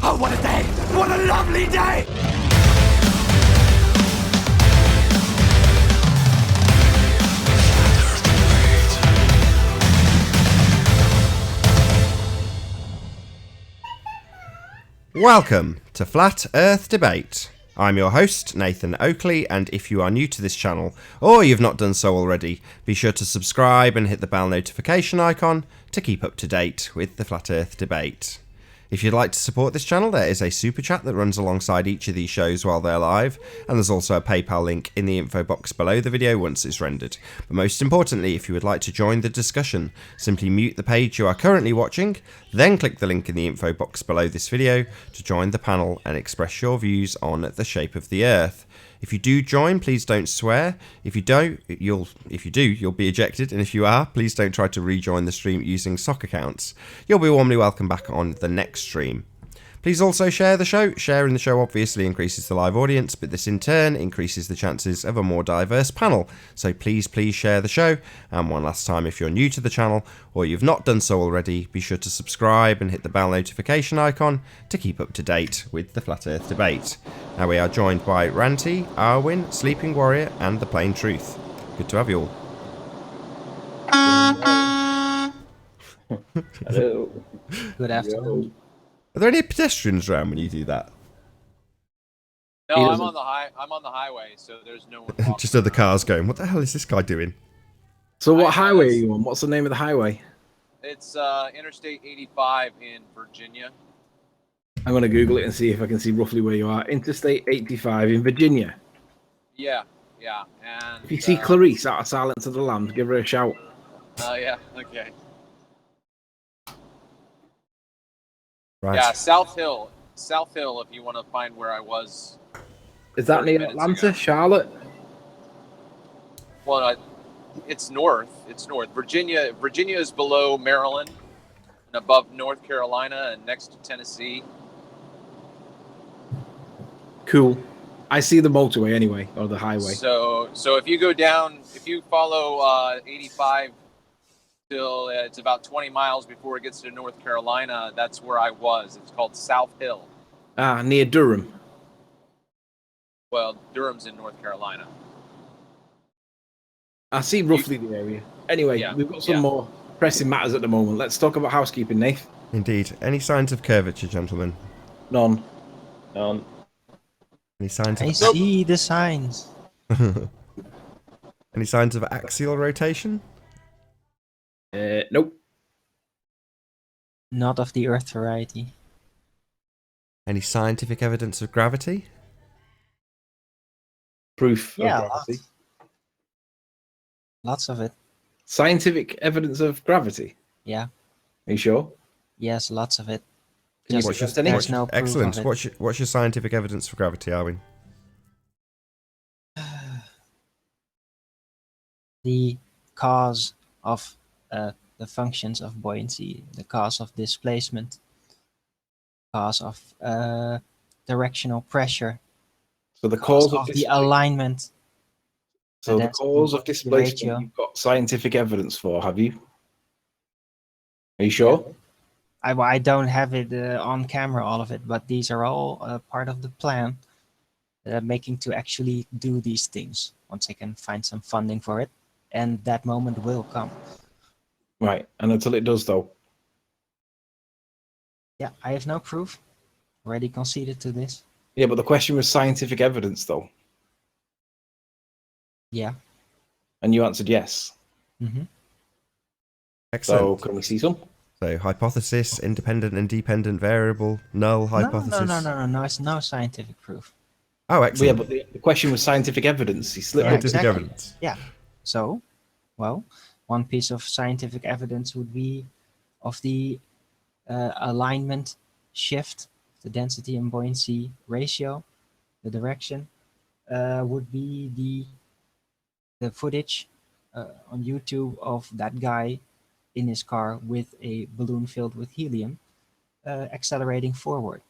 Oh, what a day! What a lovely day! Welcome to Flat Earth Debate. I'm your host, Nathan Oakley, and if you are new to this channel, or you've not done so already, be sure to subscribe and hit the bell notification icon to keep up to date with the Flat Earth Debate. If you'd like to support this channel, there is a super chat that runs alongside each of these shows while they're live, and there's also a PayPal link in the info box below the video once it's rendered. But most importantly, if you would like to join the discussion, simply mute the page you are currently watching, then click the link in the info box below this video to join the panel and express your views on the shape of the Earth. If you do join, please don't swear. If you do, you'll be ejected, and if you are, please don't try to rejoin the stream using sock accounts. You'll be warmly welcome back on the next stream. Please also share the show. Sharing the show obviously increases the live audience, but this in turn increases the chances of a more diverse panel. So please share the show. And one last time, if you're new to the channel or you've not done so already, be sure to subscribe and hit the bell notification icon to keep up to date with the Flat Earth Debate. Now we are joined by Ranty, Arwin, Sleeping Warrior, and The Plain Truth. Good to have you all. Hello. Good afternoon. Are there any pedestrians around when you do that? No, I'm on the highway, so there's no one. Just other cars going, what the hell is this guy doing? So what highway are you on? What's the name of the highway? It's Interstate 85 in Virginia. I'm going to Google it and see if I can see roughly where you are. Interstate 85 in Virginia. Yeah. And If you see Clarice out of Silence of the Lambs, give her a shout. yeah, okay. Right. Yeah, South Hill, if you want to find where I was. Is that 30 near minutes Atlanta, ago. Charlotte? Well, it's north. Virginia is below Maryland and above North Carolina and next to Tennessee. Cool. I see the motorway anyway, or the highway. So if you go down, if you follow 85 till it's about 20 miles before it gets to North Carolina, that's where I was. It's called South Hill. Ah, near Durham. Well, Durham's in North Carolina. I see roughly the area. Anyway, Yeah, we've got some more pressing matters at the moment. Let's talk about housekeeping, Nath. Indeed. Any signs of curvature, gentlemen? None. Any signs I of see the signs. Any signs of axial rotation? Nope. Not of the Earth variety. Any scientific evidence of gravity? Proof Yeah, of gravity. Lots of it. Scientific evidence of gravity. Yeah. Are you sure? Yes, lots of it. Can you Just suggest any? there's no proof Excellent. of it. What's your scientific evidence for gravity, Arwin? The cause of the functions of buoyancy, the cause of displacement, cause of directional pressure, So the cause of the alignment. So the That's cause of the displacement ratio. you've got scientific evidence for, have you? Are you sure? I don't have it on camera, all of it, but these are all part of the plan making to actually do these things once I can find some funding for it. And that moment will come. Right. And until it does, though. Yeah, I have no proof. Already conceded to this. Yeah, but the question was scientific evidence, though. Yeah. And you answered yes. Mm-hmm. Excellent. So can we see some? So hypothesis, independent and dependent variable, null hypothesis. No. It's no scientific proof. Oh, Well, yeah, excellent. but the question was scientific evidence. He slipped Scientific exactly. evidence. Yeah. So, well, one piece of scientific evidence would be of the alignment shift, the density and buoyancy ratio, the direction, would be the footage on YouTube of that guy in his car with a balloon filled with helium accelerating forward,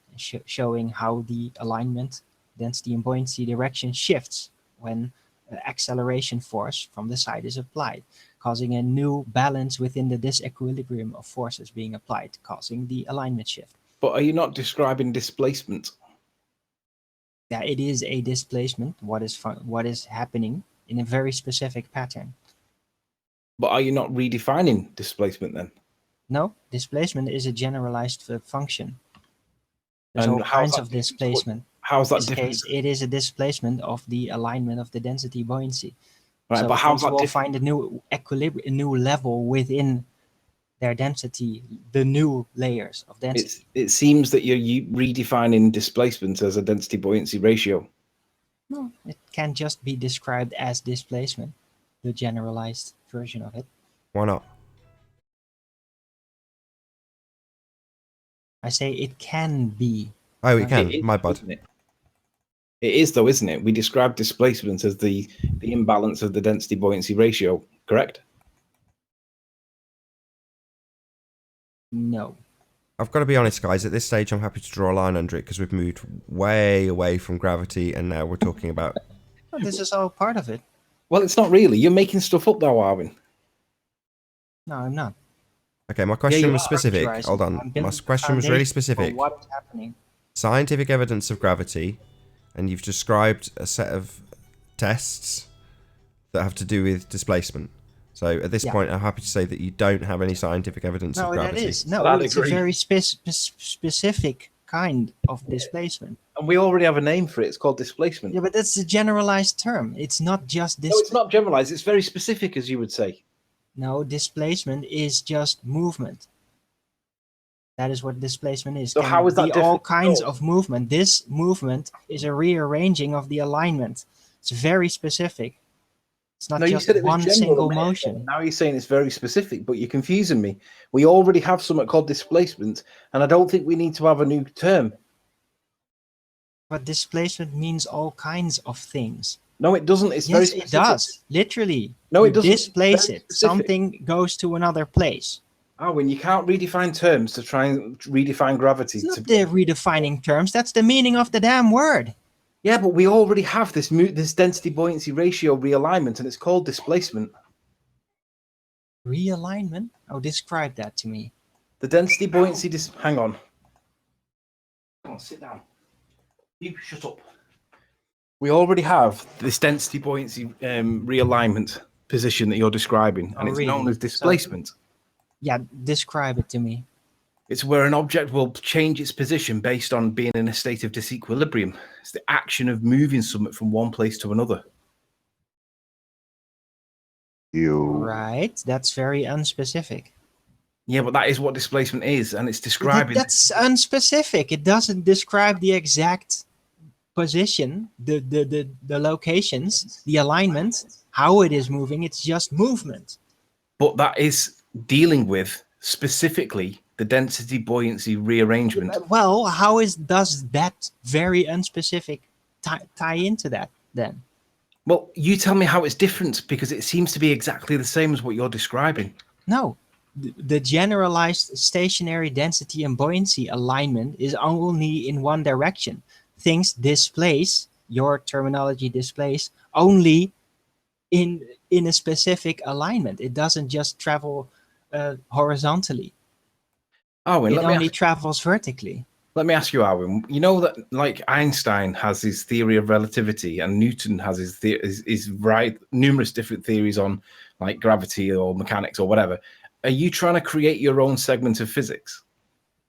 showing how the alignment, density and buoyancy direction shifts when acceleration force from the side is applied, causing a new balance within the disequilibrium of forces being applied, causing the alignment shift. But are you not describing displacement? Yeah, it is a displacement. What is happening in a very specific pattern. But are you not redefining displacement then? No, displacement is a generalized function. There's And all kinds of displacement. How's In that this different? case, it is a displacement of the alignment of the density buoyancy. Right, So but how's things that will different? find a new equilibrium, a new level within their density, the new layers of density. It seems that you're redefining displacement as a density buoyancy ratio. No, it can just be described as displacement, the generalized version of it. Why not? I say it can be. Oh, it can. It is, My bad. isn't it? It is though, isn't it? We describe displacement as the imbalance of the density buoyancy ratio, correct? No. I've got to be honest, guys. At this stage, I'm happy to draw a line under it because we've moved way away from gravity, and now we're talking about. Well, this is all part of it. Well, it's not really. You're making stuff up though, Arvin. No, I'm not. Okay, my question you was are specific. Characterizing. Hold on. I'm My building question was really foundation specific. for what is happening. Scientific evidence of gravity, and you've described a set of tests that have to do with displacement. So at this point, I'm happy to say that you don't have any scientific evidence of No, gravity. that is. No, I'd it's agree. a very specific kind of displacement. And we already have a name for it. It's called displacement. Yeah, but that's a generalized term. It's not just this. No, it's not generalized. It's very specific, as you would say. No, displacement is just movement. That is what displacement is. So Can how is that be all different? kinds No. of movement. This movement is a rearranging of the alignment. It's very specific. It's not No, you just said it was one general a single minute ago. motion. Now you're saying it's very specific, but you're confusing me. We already have something called displacement, and I don't think we need to have a new term. But displacement means all kinds of things. No, it doesn't. It's very Yes, specific. it does. Literally. No, it You doesn't. displace Very it. specific. Something goes to another place. When you can't redefine terms to try and redefine gravity. It's not the redefining terms. That's the meaning of the damn word. Yeah, but we already have this density buoyancy ratio realignment, and it's called displacement. Realignment? Oh, describe that to me. The density buoyancy. Hang on. Come on, sit down. You shut up. We already have this density buoyancy realignment position that you're describing, and it's known really? as displacement. Yeah, describe it to me. It's where an object will change its position based on being in a state of disequilibrium. It's the action of moving something from one place to another. Right, that's very unspecific. Yeah, but that is what displacement is, and it's describing. That's unspecific. It doesn't describe the exact position, the locations, the alignment, how it is moving. It's just movement. But that is dealing with specifically the density buoyancy rearrangement. Well, does that very unspecific tie into that then? Well, you tell me how it's different, because it seems to be exactly the same as what you're describing. No, the generalized stationary density and buoyancy alignment is only in one direction. Things displace, your terminology displace, only in a specific alignment. It doesn't just travel horizontally. It only travels vertically. Let me ask you, Arwin. You know that, like, Einstein has his theory of relativity, and Newton has his numerous different theories on, like, gravity or mechanics or whatever. Are you trying to create your own segment of physics?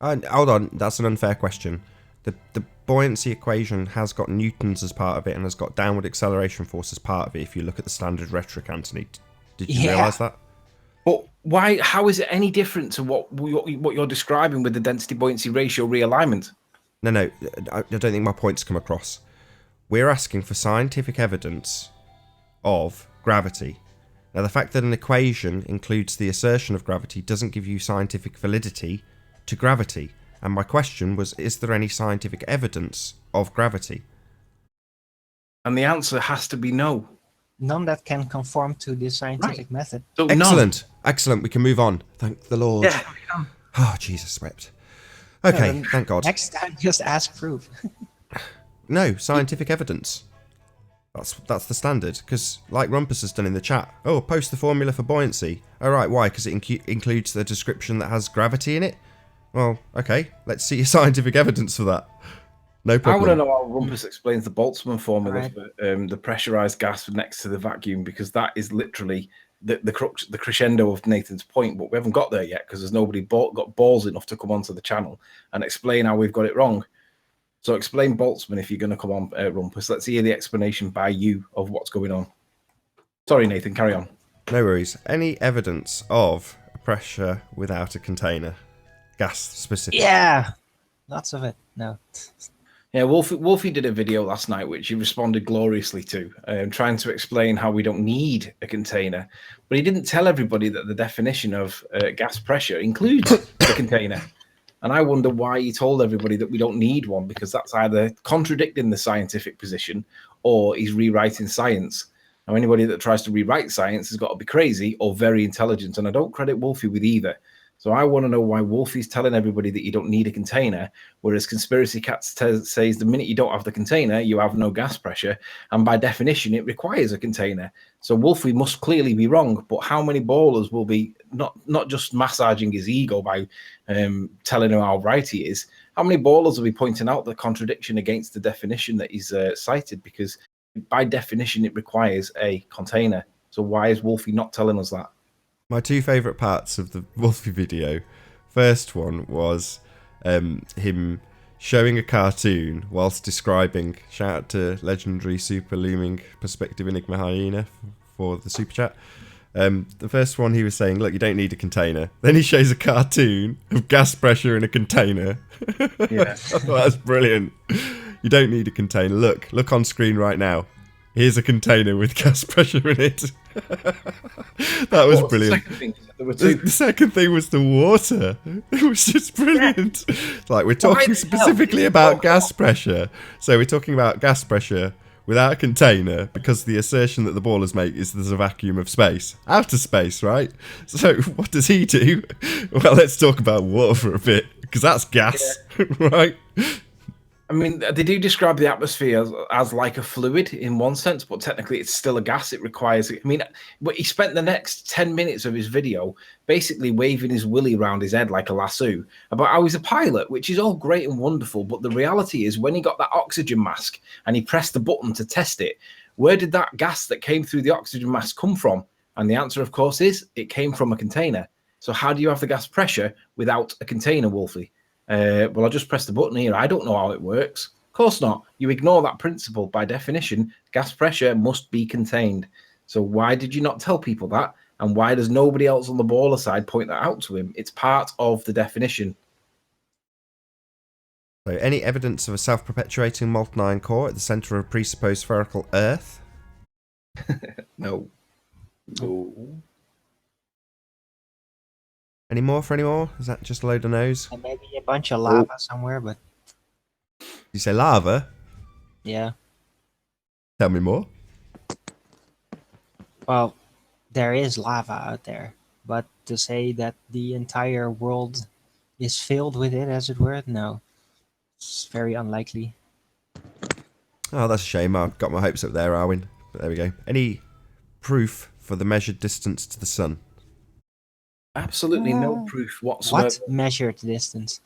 Hold on, that's an unfair question. The buoyancy equation has got newtons as part of it and has got downward acceleration force as part of it. If you look at the standard rhetoric, Anthony, did you realise that? But why? How is it any different to what you're describing with the density buoyancy ratio realignment? No, I don't think my point's come across. We're asking for scientific evidence of gravity. Now, the fact that an equation includes the assertion of gravity doesn't give you scientific validity to gravity. And my question was, is there any scientific evidence of gravity? And the answer has to be no. None that can conform to the scientific method. So Excellent. We can move on. Thank the Lord. Yeah. Oh, Jesus wept. Okay, thank God. Next time, just ask proof. No, scientific evidence. That's the standard. Because, like Rumpus has done in the chat, post the formula for buoyancy. Oh, right, why? Because it includes the description that has gravity in it? Well, okay. Let's see your scientific evidence for that. No I problem. want to know how Rumpus explains the Boltzmann formula Right. for the pressurized gas next to the vacuum, because that is literally the crescendo of Nathan's point, but we haven't got there yet because there's nobody got balls enough to come onto the channel and explain how we've got it wrong. So explain Boltzmann if you're going to come on, Rumpus. Let's hear the explanation by you of what's going on. Sorry, Nathan, carry on. No worries. Any evidence of pressure without a container? Gas specific. Yeah, lots of it. No. Yeah, Wolfie did a video last night, which he responded gloriously to, trying to explain how we don't need a container. But he didn't tell everybody that the definition of gas pressure includes the container. And I wonder why he told everybody that we don't need one, because that's either contradicting the scientific position or he's rewriting science. Now, anybody that tries to rewrite science has got to be crazy or very intelligent. And I don't credit Wolfie with either. So I want to know why Wolfie's telling everybody that you don't need a container, whereas Conspiracy Cat says the minute you don't have the container, you have no gas pressure, and by definition, it requires a container. So Wolfie must clearly be wrong. But how many ballers will be not just massaging his ego by telling him how right he is? How many ballers will be pointing out the contradiction against the definition that he's cited? Because by definition, it requires a container. So why is Wolfie not telling us that? My two favourite parts of the Wolfie video. First one was him showing a cartoon whilst describing, shout out to legendary super looming perspective enigma hyena for the super chat. The first one he was saying, look, you don't need a container. Then he shows a cartoon of gas pressure in a container. Yeah. That's brilliant. You don't need a container. Look on screen right now. Here's a container with gas pressure in it. That was brilliant. The second thing was the water. It was just brilliant. Like, we're talking specifically about gas pressure. So we're talking about gas pressure without a container because the assertion that the ballers make is there's a vacuum of space. Outer space, right? So what does he do? Well, let's talk about water for a bit because that's gas, right? I mean, they do describe the atmosphere as like a fluid in one sense, but technically it's still a gas. It requires, I mean, but he spent the next 10 minutes of his video basically waving his willy around his head like a lasso about how he's a pilot, which is all great and wonderful. But the reality is when he got that oxygen mask and he pressed the button to test it, where did that gas that came through the oxygen mask come from? And the answer, of course, is it came from a container. So how do you have the gas pressure without a container, Wolfie? Well, I just pressed the button here. I don't know how it works. Of course not. You ignore that principle. By definition, gas pressure must be contained. So why did you not tell people that? And why does nobody else on the baller side point that out to him? It's part of the definition. So, any evidence of a self-perpetuating molten iron core at the centre of a presupposed spherical Earth? No. No. Any more for any more? Is that just a load of no's? And maybe a bunch of lava somewhere, but You say lava? yeah. Tell me more. Well, there is lava out there, but to say that the entire world is filled with it, as it were, no. It's very unlikely. Oh, that's a shame. I've got my hopes up there, Arwin. But there we go. Any proof for the measured distance to the sun? Absolutely no proof whatsoever. What measured distance?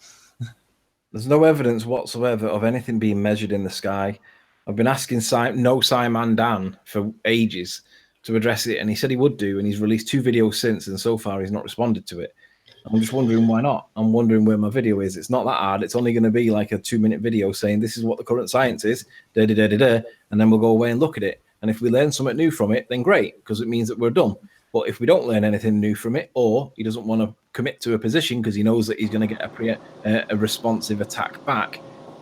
There's no evidence whatsoever of anything being measured in the sky. I've been asking No Simon Dan for ages to address it, and he said he would do, and he's released 2 videos since, and so far he's not responded to it. I'm just wondering why not. I'm wondering where my video is. It's not that hard. It's only going to be like a 2-minute video saying this is what the current science is, and then we'll go away and look at it. And if we learn something new from it, then great, because it means that we're done. But if we don't learn anything new from it, or he doesn't want to commit to a position because he knows that he's going to get a responsive attack back,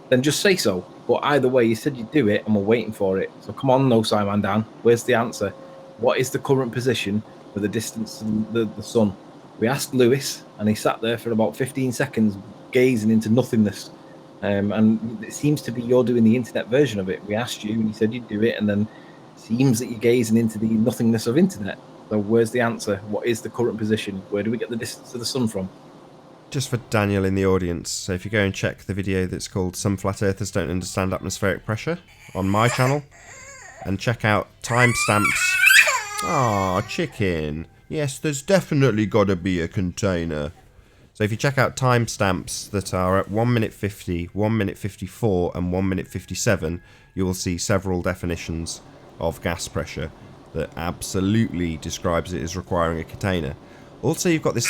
then just say so. But either way, you said you'd do it, and we're waiting for it. So come on, No Simon Dan. Where's the answer? What is the current position for the distance to the sun? We asked Lewis, and he sat there for about 15 seconds gazing into nothingness. And it seems to be you're doing the internet version of it. We asked you, and you said you'd do it, and then it seems that you're gazing into the nothingness of internet. So where's the answer? What is the current position? Where do we get the distance to the sun from? Just for Daniel in the audience, so if you go and check the video that's called Some Flat Earthers Don't Understand Atmospheric Pressure on my channel, and check out timestamps. Ah, chicken. Yes, there's definitely got to be a container. So if you check out timestamps that are at 1 minute 50, 1 minute 54, and 1 minute 57, you will see several definitions of gas pressure that absolutely describes it as requiring a container. Also, you've got this.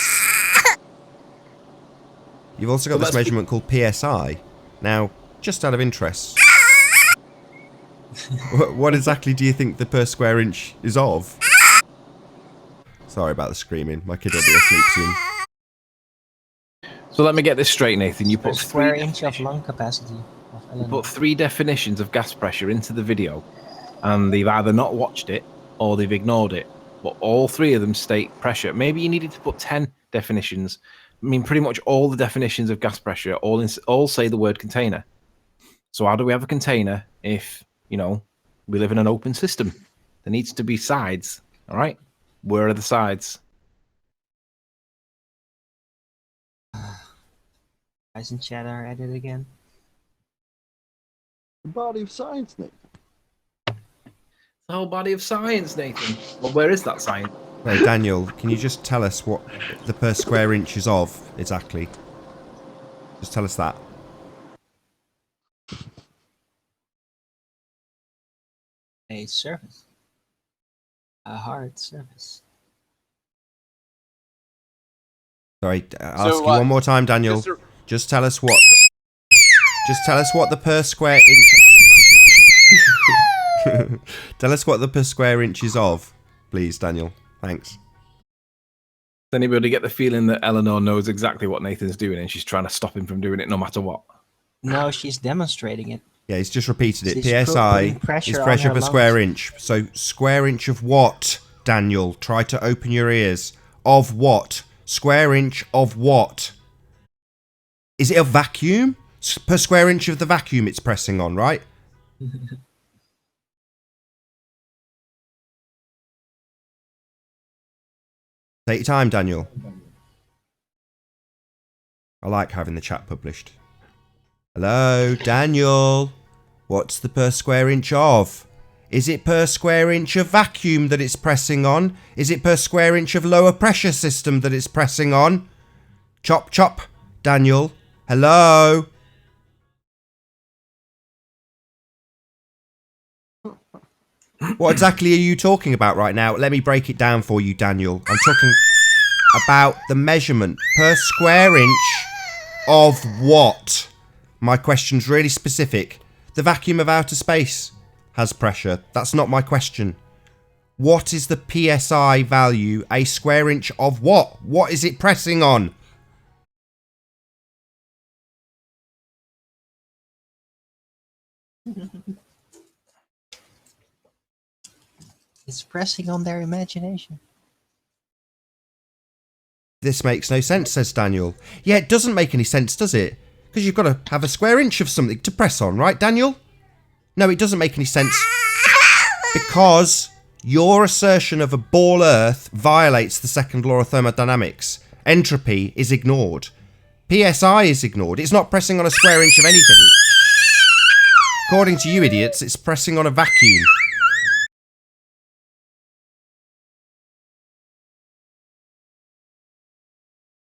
You've also got this measurement called PSI. Now, just out of interest, what exactly do you think the per square inch is of? Sorry about the screaming. My kid will be asleep soon. So let me get this straight, Nathan. You Per put square inch of lung capacity of You Eleanor. put 3 definitions of gas pressure into the video, and they've either not watched it or they've ignored it. But all 3 of them state pressure. Maybe you needed to put 10 definitions. I mean, pretty much all the definitions of gas pressure all say the word container. So how do we have a container if, you know, we live in an open system? There needs to be sides, all right? Where are the sides? Guys in chat are at it again. The body of science, Nick. The whole body of science, Nathan. Well, where is that science? Hey, Daniel, can you just tell us what the per square inch is of exactly? Just tell us that. A surface. A hard surface. Sorry, I'll ask you one more time, Daniel. Just tell us what. Just tell us what the per square inch. Tell us what the per square inch is of, please, Daniel. Thanks. Does anybody get the feeling that Eleanor knows exactly what Nathan's doing and she's trying to stop him from doing it no matter what? No, she's demonstrating it. Yeah, he's just repeated it. She's PSI putting pressure is on pressure her per square lungs. inch. So square inch of what, Daniel? Try to open your ears. Of what? Square inch of what? Is it a vacuum? Per square inch of the vacuum it's pressing on, right? Take your time, Daniel. I like having the chat published. Hello, Daniel. What's the per square inch of? Is it per square inch of vacuum that it's pressing on? Is it per square inch of lower pressure system that it's pressing on? Chop, chop, Daniel. Hello? What exactly are you talking about right now? Let me break it down for you, Daniel. I'm talking about the measurement per square inch of what? My question's really specific. The vacuum of outer space has pressure. That's not my question. What is the PSI value? A square inch of what? What is it pressing on? It's pressing on their imagination. This makes no sense, says Daniel. Yeah, it doesn't make any sense, does it? Because you've got to have a square inch of something to press on, right, Daniel? No, it doesn't make any sense. Because your assertion of a ball Earth violates the second law of thermodynamics. Entropy is ignored. PSI is ignored. It's not pressing on a square inch of anything. According to you idiots, it's pressing on a vacuum.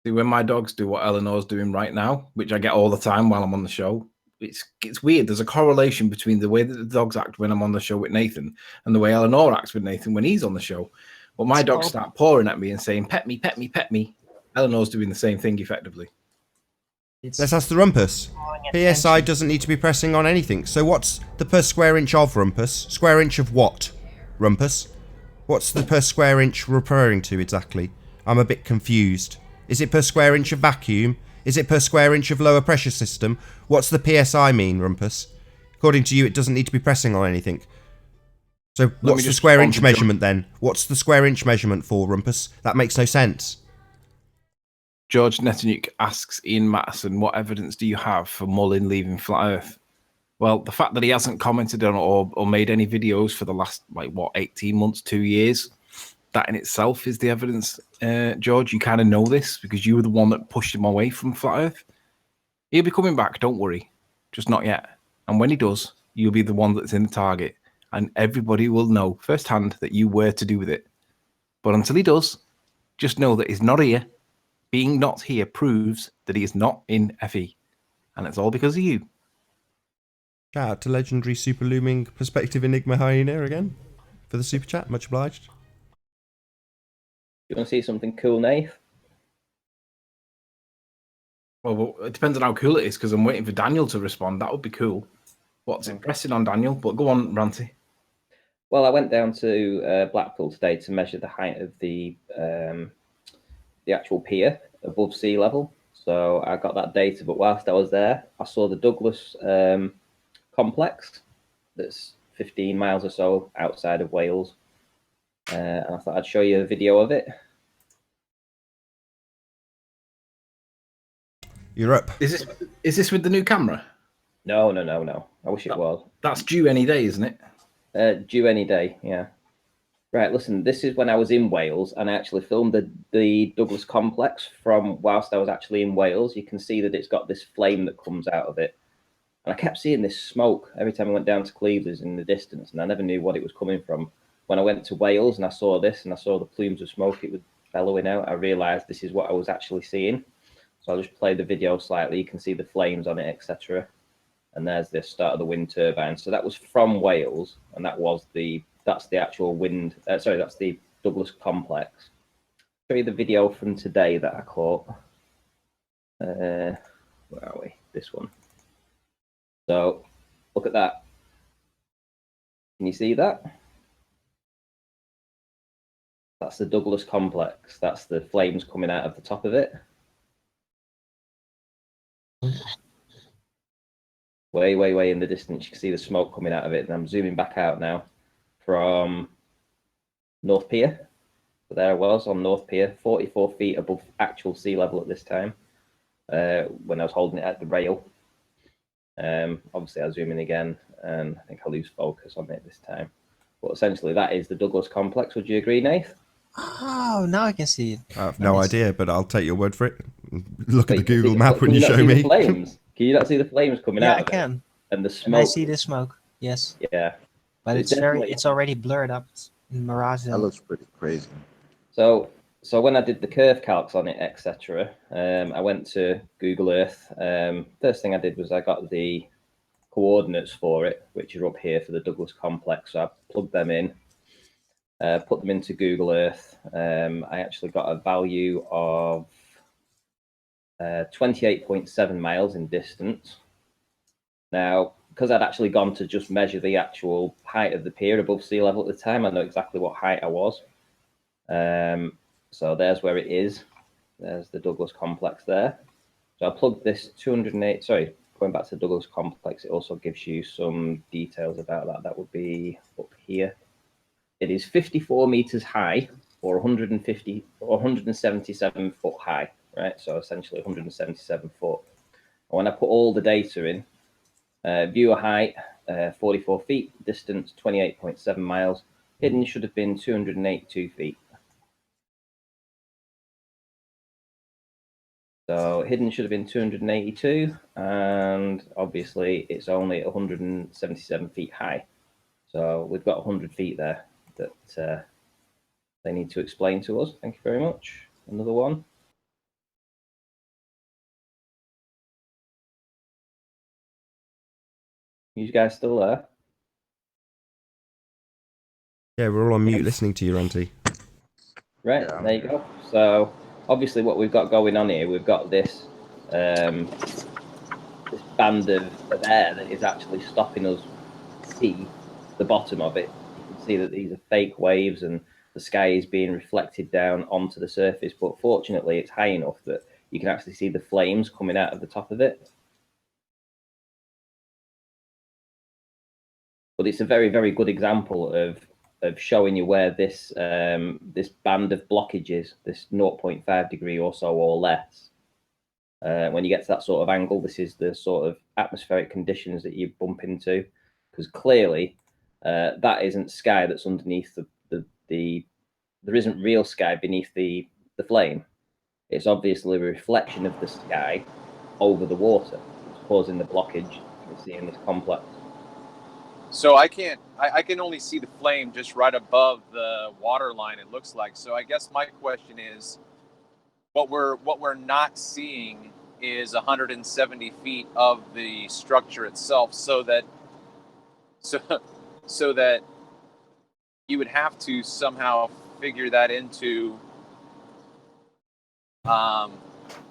See, when my dogs do what Eleanor's doing right now, which I get all the time while I'm on the show, it's weird. There's a correlation between the way that the dogs act when I'm on the show with Nathan and the way Eleanor acts with Nathan when he's on the show. But my dogs start pawing at me and saying, pet me, pet me, pet me. Eleanor's doing the same thing effectively. Let's ask the rumpus. PSI doesn't need to be pressing on anything. So what's the per square inch of rumpus? Square inch of what, rumpus? What's the per square inch referring to exactly? I'm a bit confused. Is it per square inch of vacuum? Is it per square inch of lower pressure system? What's the PSI mean, rumpus? According to you, it doesn't need to be pressing on anything. So what's the square inch measurement then? What's the square inch measurement for, rumpus? That makes no sense. George Netanyahu asks Ian Matteson, what evidence do you have for Mullin leaving Flat Earth? Well, the fact that he hasn't commented on or made any videos for the last, 18 months, 2 years, that in itself is the evidence. George, you kind of know this because you were the one that pushed him away from Flat Earth. He'll be coming back, don't worry. Just not yet. And when he does, you'll be the one that's in the target. And everybody will know firsthand that you were to do with it. But until he does, just know that he's not here. being not here proves that he is not in FE. And it's all because of you. Shout out to legendary super looming perspective Enigma Hyena again for the super chat. Much obliged. You want to see something cool, Nath? Well, it depends on how cool it is, because I'm waiting for Daniel to respond. That would be cool. What's impressing on Daniel? But go on, Ranty. Well, I went down to Blackpool today to measure the height of the actual pier above sea level. So I got that data, but whilst I was there, I saw the Douglas complex that's 15 miles or so outside of Wales. And I thought I'd show you a video of it. You're up. Is this with the new camera? No. I wish it was. That's due any day, isn't it? Due any day, yeah. Right, listen, this is when I was in Wales, and I actually filmed the Douglas complex from whilst I was actually in Wales. You can see that it's got this flame that comes out of it. And I kept seeing this smoke every time I went down to Cleveders in the distance, and I never knew what it was coming from. When I went to Wales and I saw this, and I saw the plumes of smoke it was bellowing out, I realised this is what I was actually seeing. So I'll just play the video slightly. You can see the flames on it, etc. And there's the start of the wind turbine. So that was from Wales, and that's the actual wind. That's the Douglas complex. I'll show you the video from today that I caught. Where are we? This one. So look at that. Can you see that? That's the Douglas complex. That's the flames coming out of the top of it. Way in the distance, you can see the smoke coming out of it. And I'm zooming back out now from North Pier. So there I was on North Pier, 44 feet above actual sea level at this time, when I was holding it at the rail. Obviously, I'll zoom in again, and I think I'll lose focus on it this time. But essentially, that is the Douglas complex. Would you agree, Nath? Oh, now I can see it. I have no idea, but I'll take your word for it. Look at the Wait, Google map when can you not show see me. the flames? Can you not see the flames coming Yeah, out I of it? can. And the And smoke. I see the smoke. Yes. Yeah. But It's it's already blurred up in Mirage. That looks pretty crazy. So when I did the curve calcs on it, etc., I went to Google Earth. First thing I did was I got the coordinates for it, which are up here for the Douglas complex. So I plugged them in, put them into Google Earth. I actually got a value of 28.7 miles in distance. Now, because I'd actually gone to just measure the actual height of the pier above sea level at the time, I know exactly what height I was. So there's where it is. There's the Douglas complex there. So I plugged this 208, sorry, going back to the Douglas complex, it also gives you some details about that. That would be up here. It is 54 meters high, or 177 foot high, right? So essentially 177 foot. And when I put all the data in, viewer height, 44 feet, distance 28.7 miles, hidden should have been 282 feet. So hidden should have been 282, and obviously it's only 177 feet high. So we've got 100 feet there that they need to explain to us. Thank you very much. Another one. You guys still there? Yeah, we're all on mute listening to you, Ranty. Right, Yeah. there you go. So obviously what we've got going on here, we've got this this band of air that is actually stopping us see the bottom of it. You can see that these are fake waves and the sky is being reflected down onto the surface, but fortunately it's high enough that you can actually see the flames coming out of the top of it. But it's a very, very good example of showing you where this this band of blockage is, this 0.5 degree or so or less. When you get to that sort of angle, this is the sort of atmospheric conditions that you bump into, because clearly that isn't sky that's underneath there isn't real sky beneath the flame. It's obviously a reflection of the sky over the water. It's causing the blockage you can see in this complex. So I can only see the flame just right above the water line, it looks like. So I guess my question is, What we're not seeing is 170 feet of the structure itself, so that you would have to somehow figure that into. Well,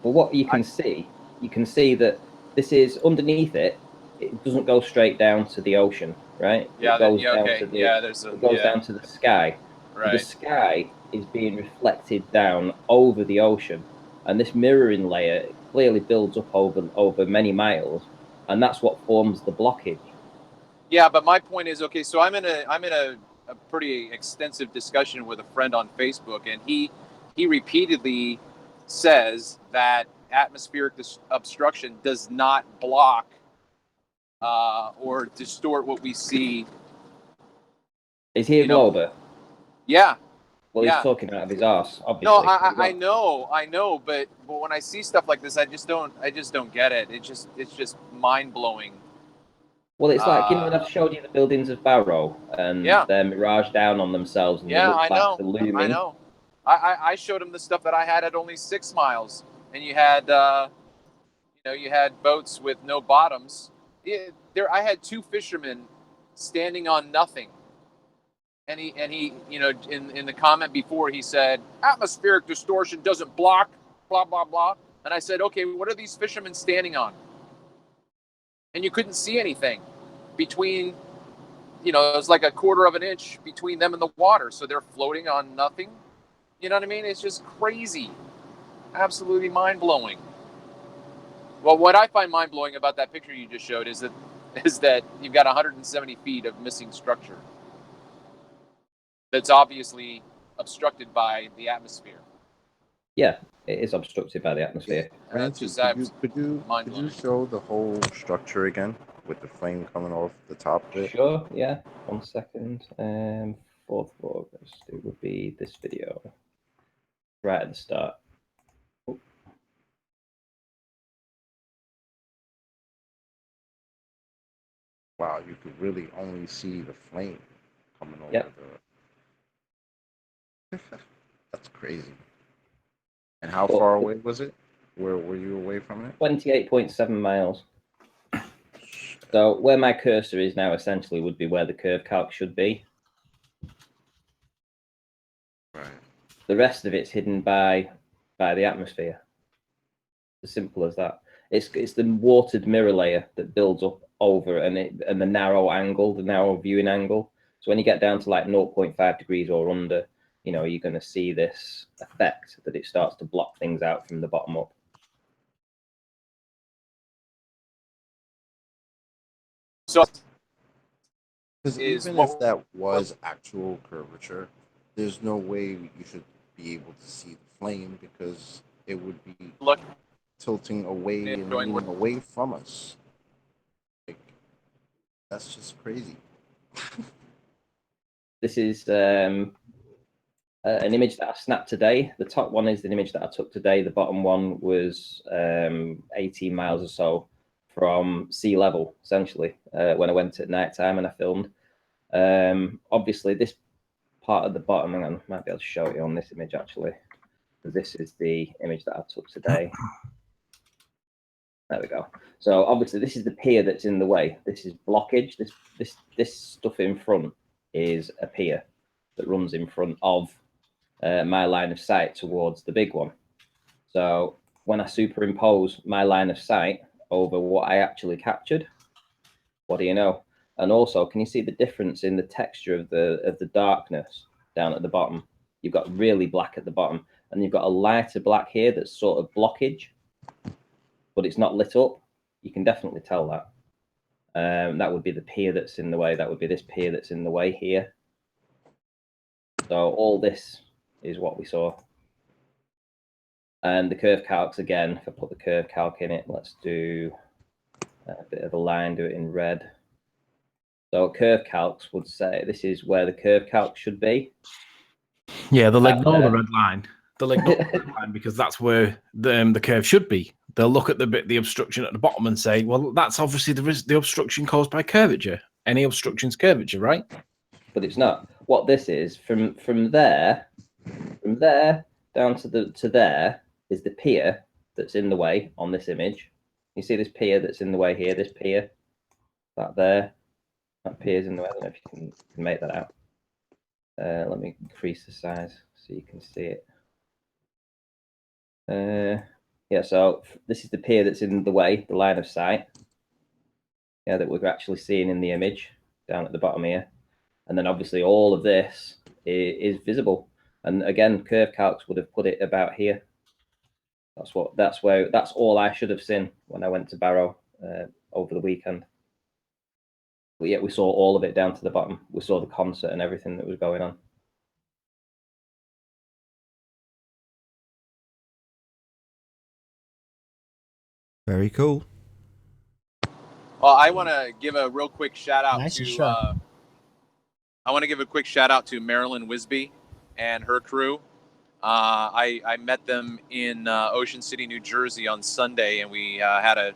what you can see that this is underneath it. It doesn't go straight down to the ocean, right? Yeah. It goes down Okay. to the. Yeah. There's a. It goes Yeah. down to the sky. So the Right. sky is being reflected down over the ocean, and this mirroring layer clearly builds up over many miles, and that's what forms the blockage. Yeah, but my point is, okay, so I'm in a pretty extensive discussion with a friend on Facebook, and he repeatedly says that atmospheric obstruction does not block or distort what we see. Is he a glober? Yeah. Well, yeah. he's talking out of his arse, obviously. No, I know, but when I see stuff like this, I just don't get it. It's just mind blowing. Well, it's like, when I've showed you the buildings of Barrow and they're miraged down on themselves and they look like they're looming. I know. I showed him the stuff that I had at only 6 miles, and you had you had boats with no bottoms. I had 2 fishermen standing on nothing, and he in the comment before he said atmospheric distortion doesn't block blah blah blah, and I said, okay, what are these fishermen standing on? And you couldn't see anything between. It was like a quarter of an inch between them and the water, so they're floating on nothing. You know what I mean? It's just crazy, absolutely mind blowing. Well, what I find mind blowing about that picture you just showed is that you've got 170 feet of missing structure that's obviously obstructed by the atmosphere. Yeah, it is obstructed by the atmosphere. Francis, could you show the whole structure again with the flame coming off the top of it? Sure, yeah. 1 second. 4th of August, it would be this video right at the start. Oh. Wow, you could really only see the flame coming over the. That's crazy. And how far away was it? Where were you away from it? 28.7 miles. So where my cursor is now essentially would be where the curve calc should be. Right. The rest of it's hidden by the atmosphere. As simple as that. It's the watered mirror layer that builds up over and the narrow angle, the narrow viewing angle. So when you get down to like 0.5 degrees or under, you're going to see this effect that it starts to block things out from the bottom up. So, because even if that was actual curvature, there's no way you should be able to see the flame because it would be tilting away and leaning away from us. Like, that's just crazy. This is an image that I snapped today. The top one is the image that I took today. The bottom one was 18 miles or so from sea level, essentially, when I went at night time and I filmed. Obviously, this part at the bottom, hang on, I might be able to show you on this image actually. This is the image that I took today. There we go. So obviously, this is the pier that's in the way. This is blockage. This stuff in front is a pier that runs in front of my line of sight towards the big one. So when I superimpose my line of sight over what I actually captured, what do you know? And also, can you see the difference in the texture of the darkness down at the bottom? You've got really black at the bottom, and you've got a lighter black here that's sort of blockage, but it's not lit up. You can definitely tell that. That would be the pier that's in the way. That would be this pier that's in the way here. So all this is what we saw. And the curve calcs, again, if I put the curve calc in it, let's do a bit of a line, do it in red. So curve calcs would say this is where the curve calc should be. Yeah, they'll ignore the red line. They'll ignore the red line because that's where the curve should be. They'll look at the obstruction at the bottom and say, well, that's obviously the obstruction caused by curvature. Any obstruction's curvature, right? But it's not. What this is, from there down to there, is the pier that's in the way on this image. You see this pier that's in the way here, this pier, that there, that pier's in the way. I don't know if you can make that out. Let me increase the size so you can see it. Yeah, so this is the pier that's in the way, the line of sight. Yeah, that we're actually seeing in the image down at the bottom here. And then obviously all of this is visible. And again, curve calcs would have put it about here. That's all I should have seen when I went to Barrow over the weekend. But yet we saw all of it down to the bottom. We saw the concert and everything that was going on. Very cool. Well, I want to give a real quick shout out Nice and to. sharp. I want to give a quick shout out to Marilyn Wisby and her crew. I met them in Ocean City, New Jersey on Sunday, and we had a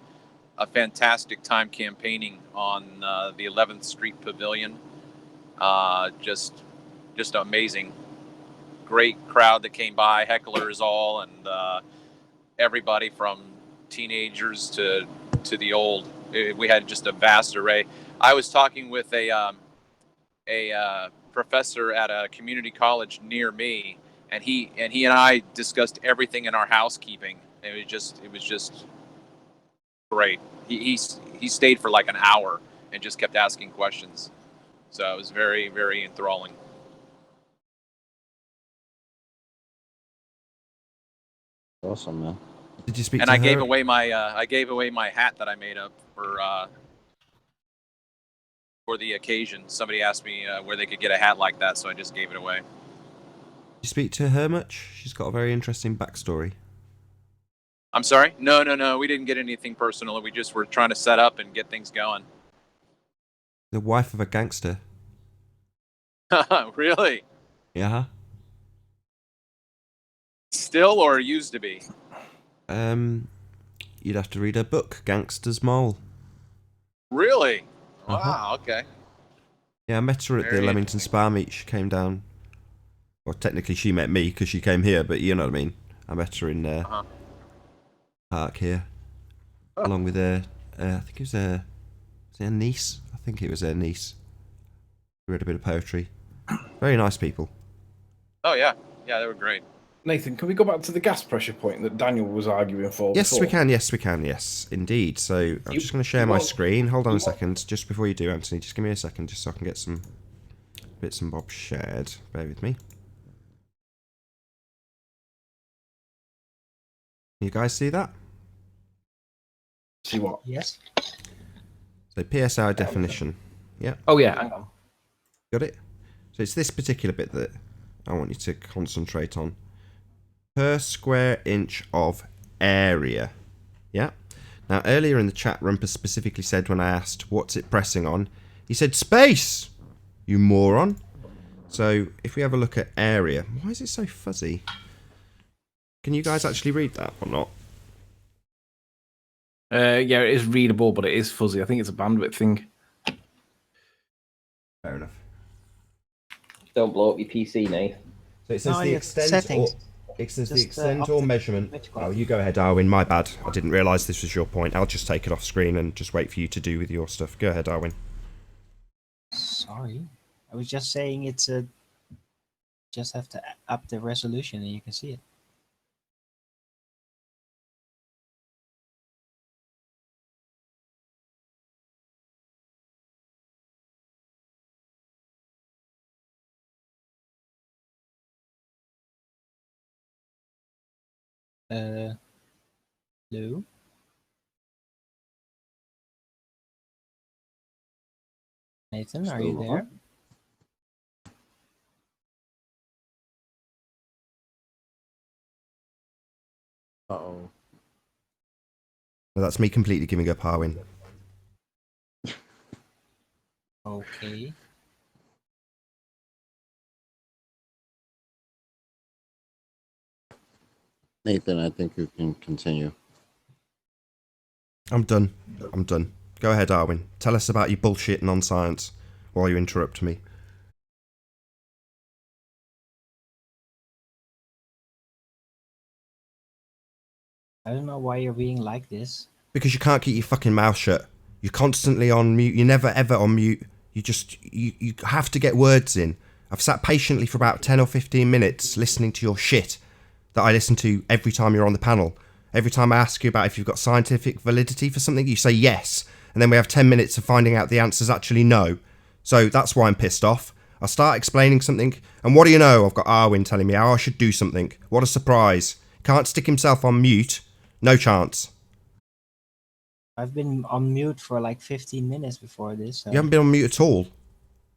fantastic time campaigning on the 11th Street Pavilion. Just amazing. Great crowd that came by, hecklers all, and everybody from teenagers to the old. We had just a vast array. I was talking with a professor at a community college near me, and he and I discussed everything in our housekeeping. It was just great. He stayed for like an hour and just kept asking questions. So it was very, very enthralling. Awesome, man. Did you speak And to I her? gave away my hat that I made up for the occasion. Somebody asked me where they could get a hat like that, so I just gave it away. Did you speak to her much? She's got a very interesting backstory. I'm sorry? No. We didn't get anything personal. We just were trying to set up and get things going. The wife of a gangster. Really? Yeah. Still or used to be? You'd have to read her book, Gangster's Mole. Really? Uh-huh. Wow, okay. Yeah, I met her at Very the Leamington Spa meet. She came down. Well, technically she met me because she came here, but you know what I mean. I met her in park here, along with her. I think it was her niece. I think it was her niece. We read a bit of poetry. Very nice people. Oh, yeah. Yeah, they were great. Nathan, can we go back to the gas pressure point that Daniel was arguing for? Yes, before? we can. Yes, we can. Yes, indeed. So I'm just going to share my screen. Hold on a second. Just before you do, Anthony, just give me a second, just so I can get some bits and bobs shared. Bear with me. You guys see that? See what? Yes. So PSI definition. Yeah. Oh yeah, hang on. Got it? So it's this particular bit that I want you to concentrate on. Per square inch of area. Yeah? Now, earlier in the chat, Rumpus specifically said when I asked, what's it pressing on? He said, space! You moron. So, if we have a look at area, why is it so fuzzy? Can you guys actually read that or not? Yeah, it is readable, but it is fuzzy. I think it's a bandwidth thing. Fair enough. Don't blow up your PC, Nate. So it says No, the yeah, extent settings. it says the Just, extent up or to measurement. image Oh, quality. you go ahead, Darwin. My bad. I didn't realise this was your point. I'll just take it off screen and just wait for you to do with your stuff. Go ahead, Darwin. Sorry. I was just saying it's a. Just have to up the resolution and you can see it. Hello? Nathan, are you Still there? Uh-oh. Well, that's me completely giving up Harwin. Okay. Nathan, I think you can continue. I'm done. I'm done. Go ahead, Darwin. Tell us about your bullshit non-science while you interrupt me. I don't know why you're being like this. Because you can't keep your fucking mouth shut. You're constantly on mute. You're never ever on mute. You have to get words in. I've sat patiently for about 10 or 15 minutes listening to your shit that I listen to every time you're on the panel. Every time I ask you about if you've got scientific validity for something, you say yes. And then we have 10 minutes of finding out the answer's actually no. So that's why I'm pissed off. I start explaining something, and what do you know? I've got Arwin telling me how I should do something. What a surprise. Can't stick himself on mute. No chance. I've been on mute for like 15 minutes before this. So. You haven't been on mute at all.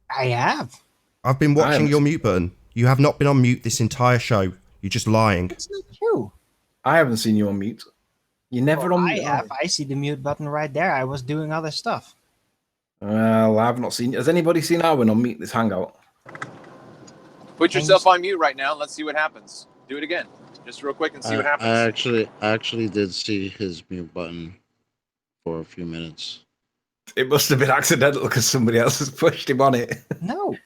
I have. I've been watching haven't. your mute button. You have not been on mute this entire show. You're just lying. It's not true. I haven't seen you on mute. You're never on I mute. have. I see the mute button right there. I was doing other stuff. Well, I've not seen. Has anybody seen Arwin on mute this hangout? Put yourself on mute right now. And let's see what happens. Do it again, just real quick, and see what happens. I actually did see his mute button for a few minutes. It must have been accidental because somebody else has pushed him on it. No,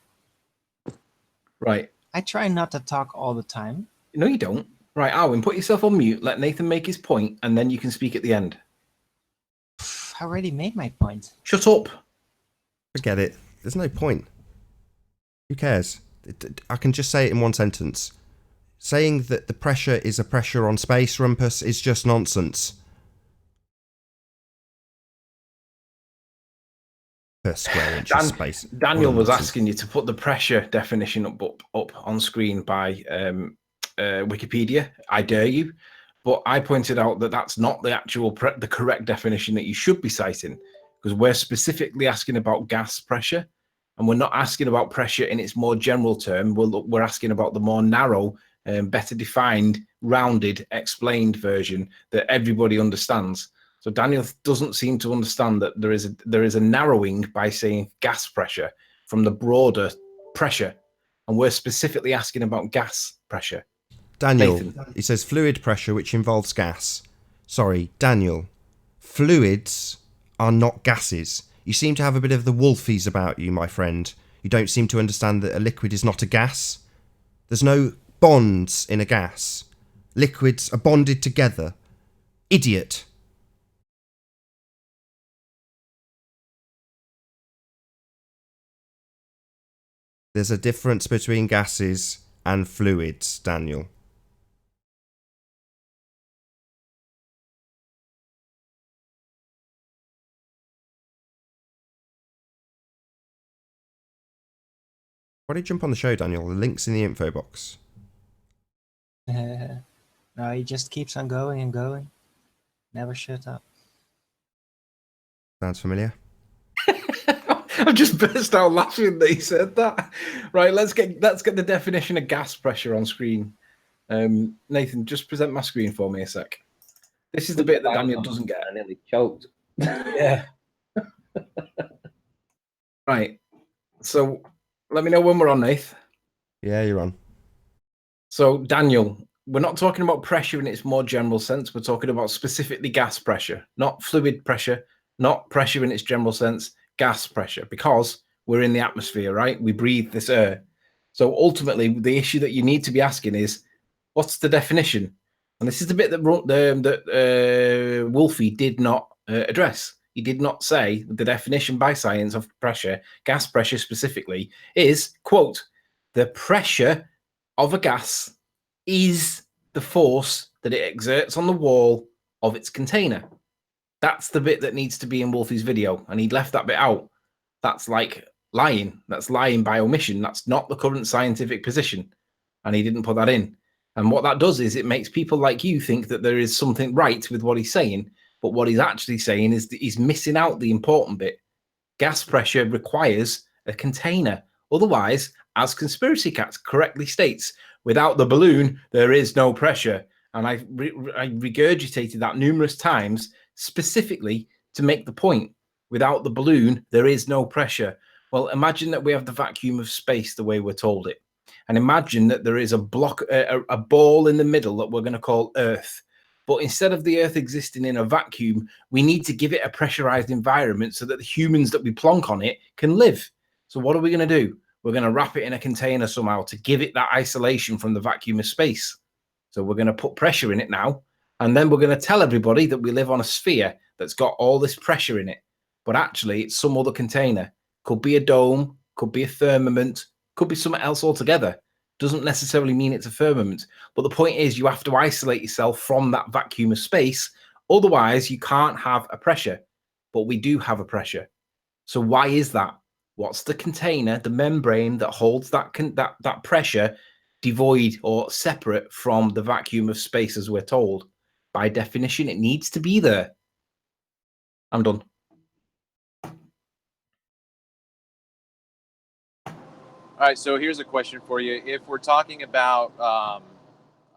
Right. I try not to talk all the time. No, you don't. Right, Arwin, put yourself on mute. Let Nathan make his point, and then you can speak at the end. I already made my point. Shut up. Forget it. There's no point. Who cares? I can just say it in one sentence. Saying that the pressure is a pressure on space, Rumpus, is just nonsense. Per square inch of space. Daniel was Nonsense. asking you to put the pressure definition up on screen by Wikipedia. I dare you. But I pointed out that that's not the actual the correct definition that you should be citing, because we're specifically asking about gas pressure, and we're not asking about pressure in its more general term. We're asking about the more narrow, better defined, rounded, explained version that everybody understands. So Daniel doesn't seem to understand that there is a narrowing by saying gas pressure from the broader pressure, and we're specifically asking about gas pressure. Daniel, Nathan. he says fluid pressure, which involves gas. Sorry, Daniel. Fluids are not gases. You seem to have a bit of the wolfies about you, my friend. You don't seem to understand that a liquid is not a gas. There's no bonds in a gas. Liquids are bonded together. Idiot. There's a difference between gases and fluids, Daniel. Why don't you jump on the show, Daniel? The link's in the info box. No, he just keeps on going and going. Never shut up. Sounds familiar? I've just burst out laughing that he said that. Right, let's get the definition of gas pressure on screen. Nathan, just present my screen for me a sec. This is the bit that Daniel doesn't get. I nearly choked. Yeah. Right. So let me know when we're on, Nath. Yeah, you're on. So Daniel, we're not talking about pressure in its more general sense. We're talking about specifically gas pressure, not fluid pressure, not pressure in its general sense, gas pressure, because we're in the atmosphere, right? We breathe this air. So ultimately, the issue that you need to be asking is, what's the definition? And this is the bit that Wolfie did not address. He did not say the definition by science of pressure, gas pressure specifically, is, quote, the pressure of a gas is the force that it exerts on the wall of its container. That's the bit that needs to be in Wolfie's video, and he'd left that bit out. That's like lying. That's lying by omission. That's not the current scientific position, and he didn't put that in. And what that does is it makes people like you think that there is something right with what he's saying, but what he's actually saying is that he's missing out the important bit. Gas pressure requires a container. Otherwise, as Conspiracy Cat correctly states, without the balloon, there is no pressure. And I regurgitated that numerous times specifically to make the point. Without the balloon, there is no pressure. Well, imagine that we have the vacuum of space the way we're told it. And imagine that there is a ball in the middle that we're going to call Earth. But instead of the Earth existing in a vacuum, we need to give it a pressurized environment so that the humans that we plonk on it can live. So what are we going to do? We're going to wrap it in a container somehow to give it that isolation from the vacuum of space. So we're going to put pressure in it now, And then we're going to tell everybody that we live on a sphere that's got all this pressure in it. But actually, it's some other container. Could be a dome, could be a firmament, could be something else altogether. Doesn't necessarily mean it's a firmament. But the point is, you have to isolate yourself from that vacuum of space. Otherwise, you can't have a pressure. But we do have a pressure. So why is that? What's the container, the membrane that holds that pressure devoid or separate from the vacuum of space, as we're told? By definition, it needs to be there. I'm done. All right, so here's a question for you. If we're talking about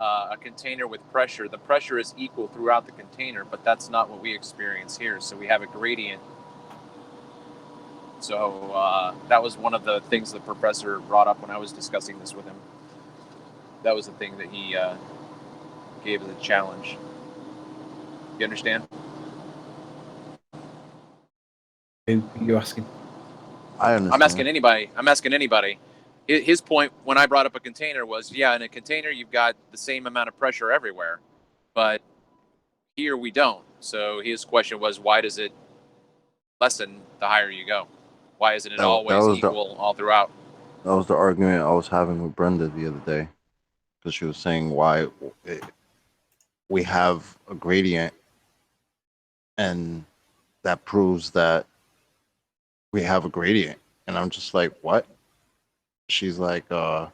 a container with pressure, the pressure is equal throughout the container, but that's not what we experience here. So we have a gradient. So that was one of the things the professor brought up when I was discussing this with him. That was the thing that he gave as a challenge. You understand? Who are you asking? I understand. I'm asking anybody. His point when I brought up a container was, yeah, in a container you've got the same amount of pressure everywhere, but here we don't. So his question was, why does it lessen the higher you go? Why isn't it That always was equal all throughout? that was the argument I was having with Brenda the other day, because she was saying why we have a gradient, and that proves that we have a gradient. And I'm just like, what? She's like, what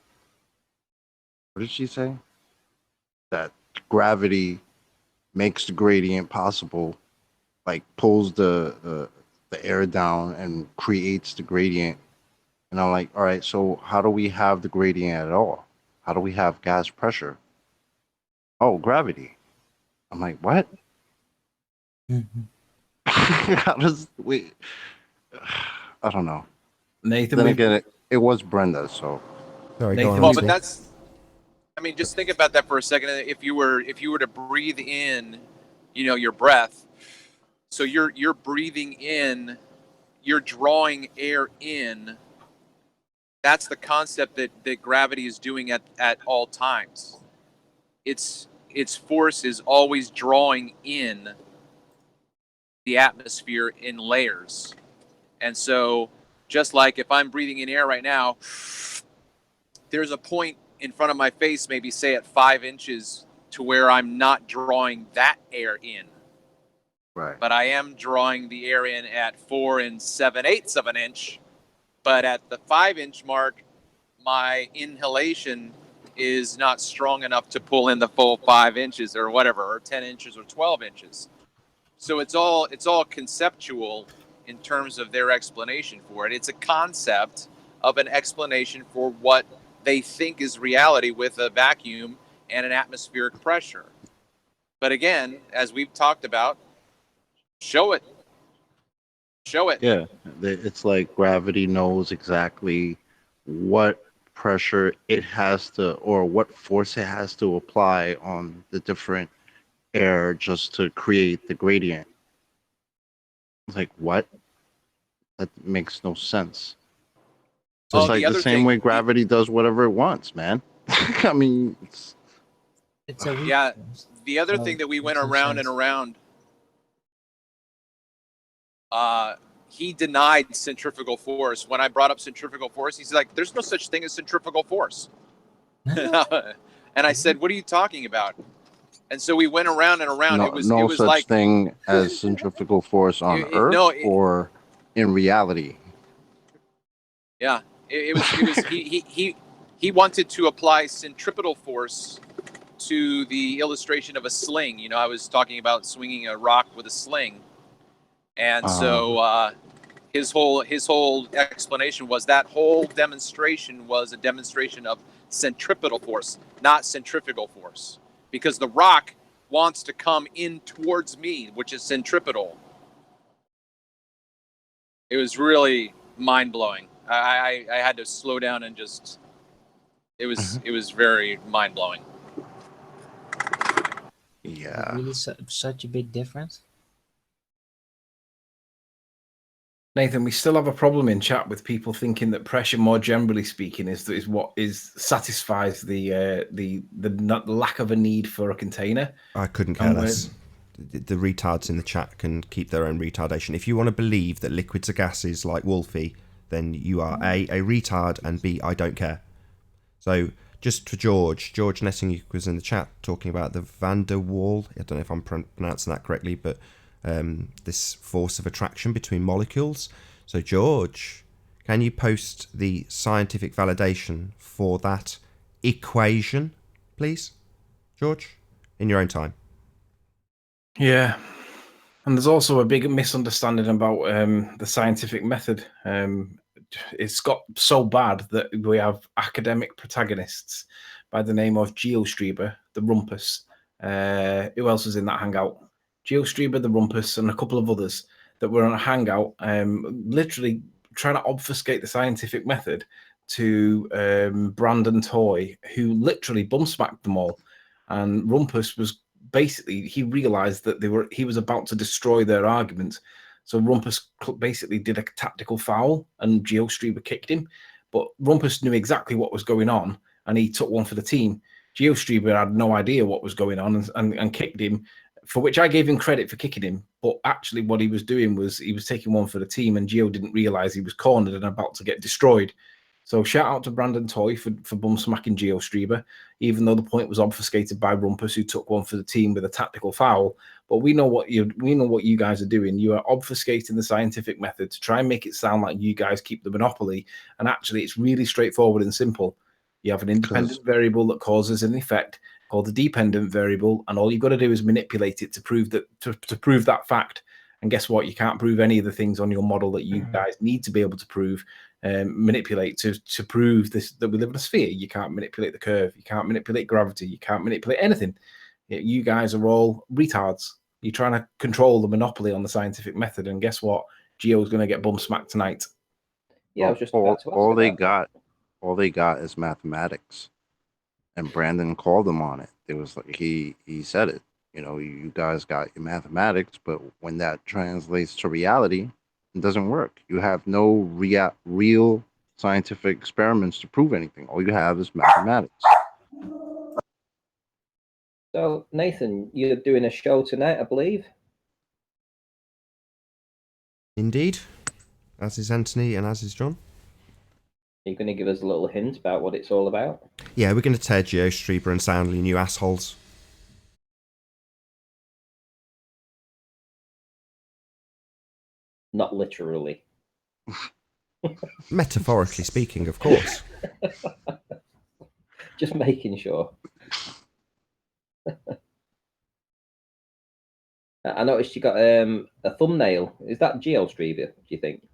did she say? That gravity makes the gradient possible, like pulls the air down and creates the gradient. And I'm like, all right, so how do we have the gradient at all? How do we have gas pressure? Oh, gravity. I'm like, what? How does we? I don't know. Nathan, Then again, it was Brenda, so Sorry, go Nathan, on. Well, Anthony. but that's. I mean, just think about that for a second. If you were to breathe in, your breath, so you're breathing in, you're drawing air in. That's the concept that gravity is doing at all times. Its force is always drawing in the atmosphere in layers. And so just like if I'm breathing in air right now, there's a point in front of my face, maybe say at 5 inches, to where I'm not drawing that air in. right. But I am drawing the air in at 4 7/8 of an inch. But at the 5 inch mark, my inhalation is not strong enough to pull in the full 5 inches or whatever, or 10 inches or 12 inches. So it's all conceptual in terms of their explanation for it. It's a concept of an explanation for what they think is reality with a vacuum and an atmospheric pressure. But again, as we've talked about, show it. Show it. Yeah, it's like gravity knows exactly what pressure it has to, or what force it has to apply on the different air just to create the gradient. It's like, what? That makes no sense. Just Oh, like the the other same thing, way gravity does whatever it wants, man. I mean, It's a weak yeah, force. the other So thing that we went makes no around and sense. around, he denied centrifugal force. When I brought up centrifugal force, he's like, "There's no such thing as centrifugal force." And I said, "What are you talking about?" And so we went around and around. no, It no was such like, thing as centrifugal force on Earth no, or in reality. yeah, it was he wanted to apply centripetal force to the illustration of a sling. I was talking about swinging a rock with a sling, and Uh, so his whole explanation was that whole demonstration was a demonstration of centripetal force, not centrifugal force, because the rock wants to come in towards me, which is centripetal. It was really mind blowing. I had to slow down and just. It was very mind blowing. Is it yeah. really such a big difference? Nathan, we still have a problem in chat with people thinking that pressure, more generally speaking, is what satisfies the lack of a need for a container. I couldn't care And less. The retards in the chat can keep their own retardation. If you want to believe that liquids are gases like Wolfie, then you are A, a retard, and B, I don't care. So just for George Nessing was in the chat talking about the Van der Waal. I don't know if I'm pronouncing that correctly, but this force of attraction between molecules. So George, can you post the scientific validation for that equation, please? George, in your own time. Yeah. And there's also a big misunderstanding about the scientific method. It's got so bad that we have academic protagonists by the name of Geostrieber, the Rumpus. Who else was in that hangout? Geostrieber, the Rumpus, and a couple of others that were on a hangout, literally trying to obfuscate the scientific method to Brandon Toy, who literally bum smacked them all. And Rumpus was basically, he realized that he was about to destroy their argument. So Rumpus basically did a tactical foul and Geostrieber kicked him. But Rumpus knew exactly what was going on and he took one for the team. Geostrieber had no idea what was going on and kicked him, for which I gave him credit for kicking him. But actually what he was doing was he was taking one for the team and Geo didn't realize he was cornered and about to get destroyed. So shout out to Brandon Toy for bum smacking Geostrieber, even though the point was obfuscated by Rumpus, who took one for the team with a tactical foul. But we know what you guys are doing. You are obfuscating the scientific method to try and make it sound like you guys keep the monopoly. And actually, it's really straightforward and simple. You have an independent variable that causes an effect called the dependent variable, and all you've got to do is manipulate it to prove that fact. And guess what? You can't prove any of the things on your model that you guys need to be able to prove. Manipulate to prove this, that we live in a sphere. You can't manipulate the curve. You can't manipulate gravity. You can't manipulate anything. You guys are all retards. You're trying to control the monopoly on the scientific method, and guess what? Geo's going to get bum smacked tonight. Yeah, I was just about to ask all they got is mathematics, and Brandon called them on it. It was like he said it. You know, you guys got your mathematics, but when that translates to reality, it doesn't work. You have no real scientific experiments to prove anything. All you have is mathematics. So, Nathan, you're doing a show tonight, I believe. Indeed. As is Anthony and as is John. Are you going to give us a little hint about what it's all about? Yeah, we're going to tear Geostrieber and Soundly new assholes. Not literally. Metaphorically speaking, of course. Just making sure. I noticed you got a thumbnail. Is that Geostrieber, do you think?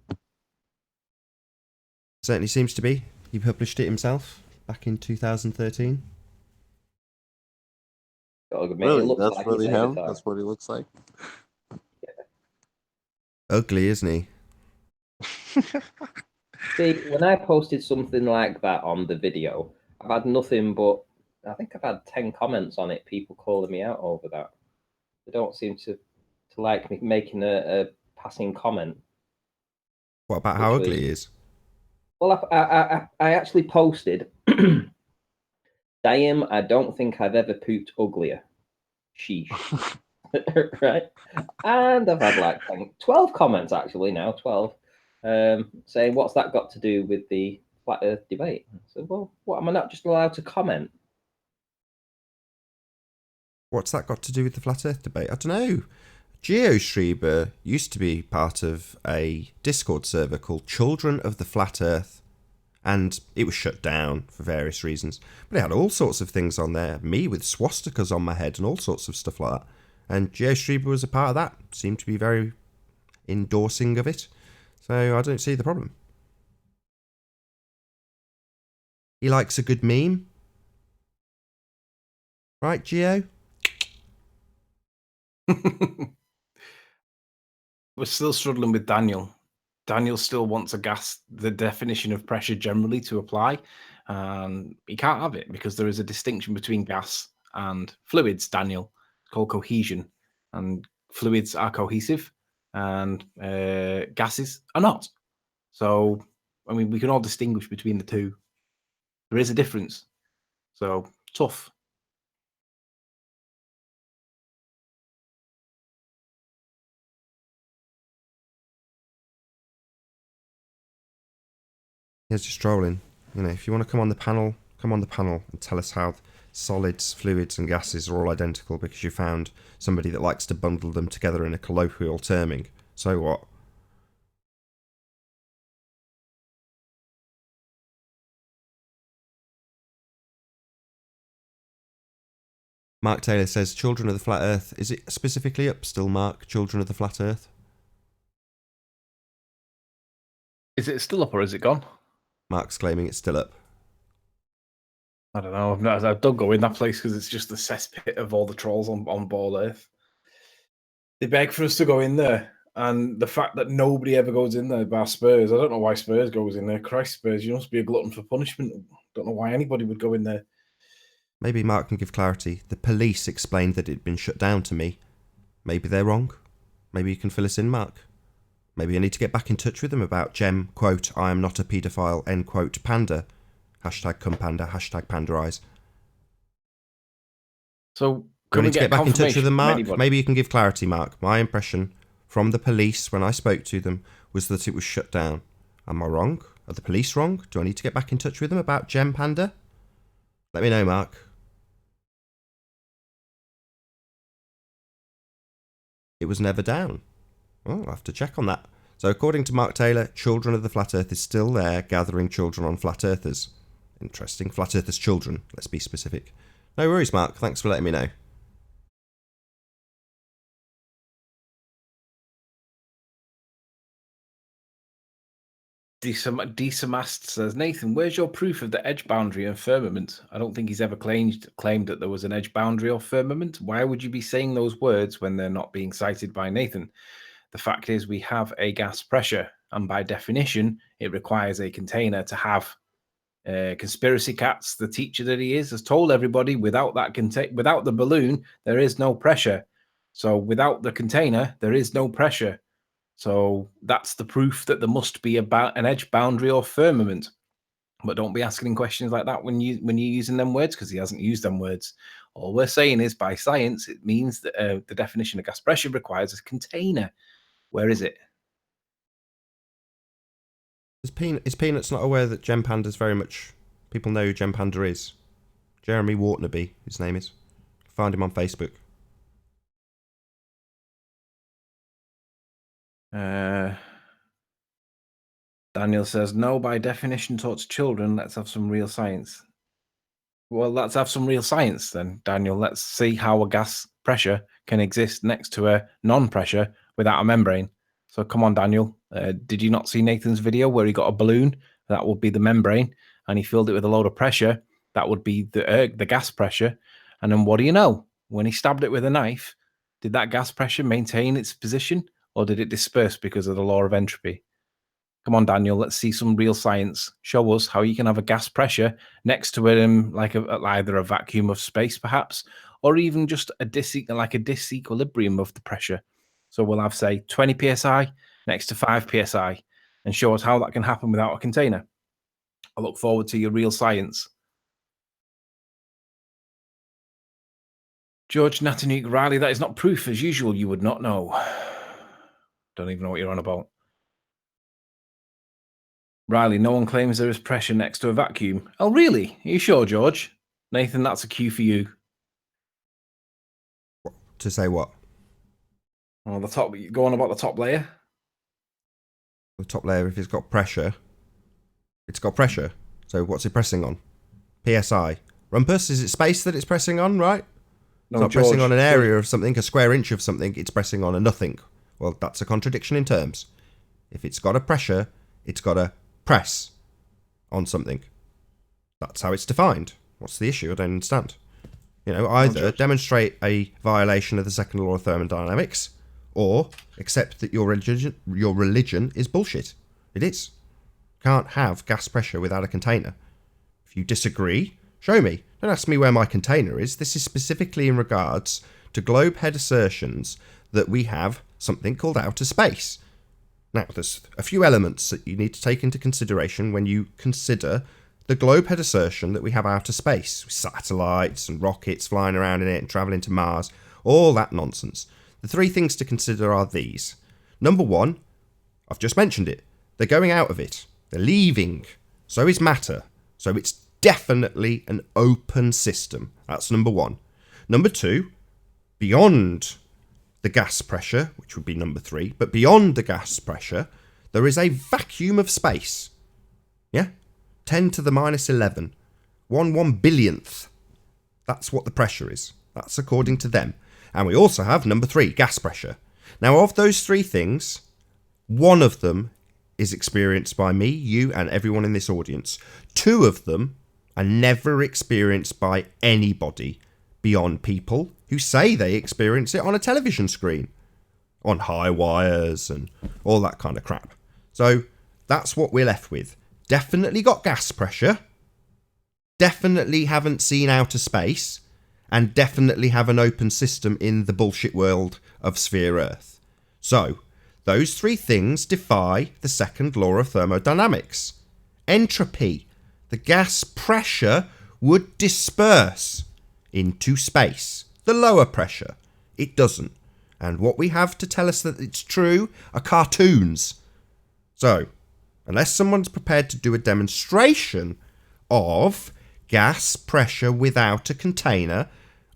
Certainly seems to be. He published it himself back in 2013. Really? That's really him? That's what he looks like? Ugly, isn't he? See, when I posted something like that on the video, I've had nothing but, I think I've had 10 comments on it, people calling me out over that. They don't seem to like me making a passing comment. What about how ugly he is? Well, I actually posted, damn, I don't think I've ever pooped uglier. Sheesh. Right? And I've had like 12 comments actually now, 12, saying, what's that got to do with the flat earth debate? So, well, what, am I not just allowed to comment? What's that got to do with the flat earth debate? I don't know. Geostrieber used to be part of a Discord server called Children of the Flat Earth, and it was shut down for various reasons. But it had all sorts of things on there, me with swastikas on my head and all sorts of stuff like that. And Geostrieber was a part of that, seemed to be very endorsing of it. So I don't see the problem. He likes a good meme. Right, Geo? We're still struggling with Daniel. Daniel still wants the definition of pressure generally to apply. He can't have it because there is a distinction between gas and fluids, Daniel, called cohesion. And fluids are cohesive. and gases are not. So, I mean, we can all distinguish between the two. There is a difference. So, tough. Here's just strolling. You know, if you want to come on the panel, come on the panel and tell us how solids, fluids, and gases are all identical because you found somebody that likes to bundle them together in a colloquial terming. So what? Mark Taylor says, Children of the Flat Earth. Is it specifically up still, Mark? Children of the Flat Earth? Is it still up or is it gone? Mark's claiming it's still up. I don't know. I don't go in that place because it's just the cesspit of all the trolls on Ball Earth. They beg for us to go in there. And the fact that nobody ever goes in there by Spurs, I don't know why Spurs goes in there. Christ, Spurs, you must be a glutton for punishment. Don't know why anybody would go in there. Maybe Mark can give clarity. The police explained that it had been shut down to me. Maybe they're wrong. Maybe you can fill us in, Mark. Maybe I need to get back in touch with them about Gem, quote, I am not a paedophile, end quote, panda. Hashtag come panda, hashtag panderize. So, Do I can we need to get back in touch with them, Mark? anybody? Maybe you can give clarity, Mark. My impression from the police when I spoke to them was that it was shut down. Am I wrong? Are the police wrong? Do I need to get back in touch with them about Gem Panda? Let me know, Mark. It was never down. Well, I'll have to check on that. So according to Mark Taylor, Children of the Flat Earth is still there, gathering children on Flat Earthers. Interesting. Flat Earthers children, let's be specific. No worries, Mark. Thanks for letting me know. Decimast says, Nathan, where's your proof of the edge boundary and firmament? I don't think he's ever claimed that there was an edge boundary or firmament. Why would you be saying those words when they're not being cited by Nathan? The fact is we have a gas pressure, and by definition, it requires a container to have. Conspiracy Cats, the teacher that he is, has told everybody without the balloon, there is no pressure. So without the container, there is no pressure. So that's the proof that there must be about an edge boundary or firmament. But don't be asking questions like that when you're using them words, because he hasn't used them words. All we're saying is by science, it means that the definition of gas pressure requires a container. Where is it? Is Peanuts not aware that Gem Panda's very much... People know who Gem Panda is. Jeremy Wartnaby, his name is. Find him on Facebook. Daniel says, no, by definition taught to children, let's have some real science. Well, let's have some real science then, Daniel. Let's see how a gas pressure can exist next to a non-pressure without a membrane. So come on, Daniel. Did you not see Nathan's video where he got a balloon? That would be the membrane, and he filled it with a load of pressure. That would be the gas pressure. And then what do you know? When he stabbed it with a knife, did that gas pressure maintain its position, or did it disperse because of the law of entropy? Come on, Daniel, let's see some real science. Show us how you can have a gas pressure next to it, like either a vacuum of space, perhaps, or even just a disequilibrium of the pressure. So we'll have, say, 20 psi next to 5 psi, and show us how that can happen without a container. I look forward to your real science. George Natanuke Riley, that is not proof. As usual, you would not know. Don't even know what you're on about. Riley, no one claims there is pressure next to a vacuum. Oh, really? Are you sure, George? Nathan, that's a cue for you. To say what? Oh, the top. Go on about the top layer. The top layer, if it's got pressure, it's got pressure. So what's it pressing on? PSI. Rumpus, is it space that it's pressing on, right? No, it's not George, pressing on an area of something, a square inch of something, it's pressing on a nothing. Well, that's a contradiction in terms. If it's got a pressure, it's got a press on something. That's how it's defined. What's the issue? I don't understand. You know, either demonstrate a violation of the second law of thermodynamics, or accept that your religion is bullshit. It is. Can't have gas pressure without a container. If you disagree, show me. Don't ask me where my container is. This is specifically in regards to globe head assertions that we have something called outer space. Now, there's a few elements that you need to take into consideration when you consider the globehead assertion that we have outer space, with satellites and rockets flying around in it and travelling to Mars, all that nonsense. The three things to consider are these. Number one, I've just mentioned it. They're going out of it. They're leaving. So is matter. So it's definitely an open system. That's number one. Number two, beyond the gas pressure, which would be number three, but beyond the gas pressure, there is a vacuum of space. Yeah? 10 to the minus 11. 1/1 billionth. That's what the pressure is. That's according to them. And we also have number three, gas pressure. Now, of those three things, one of them is experienced by me, you, and everyone in this audience. Two of them are never experienced by anybody beyond people who say they experience it on a television screen, on high wires and all that kind of crap. So that's what we're left with. Definitely got gas pressure, definitely haven't seen outer space, and definitely have an open system in the bullshit world of Sphere Earth. So, those three things defy the second law of thermodynamics. Entropy. The gas pressure would disperse into space. The lower pressure, it doesn't. And what we have to tell us that it's true are cartoons. So, unless someone's prepared to do a demonstration of gas pressure without a container,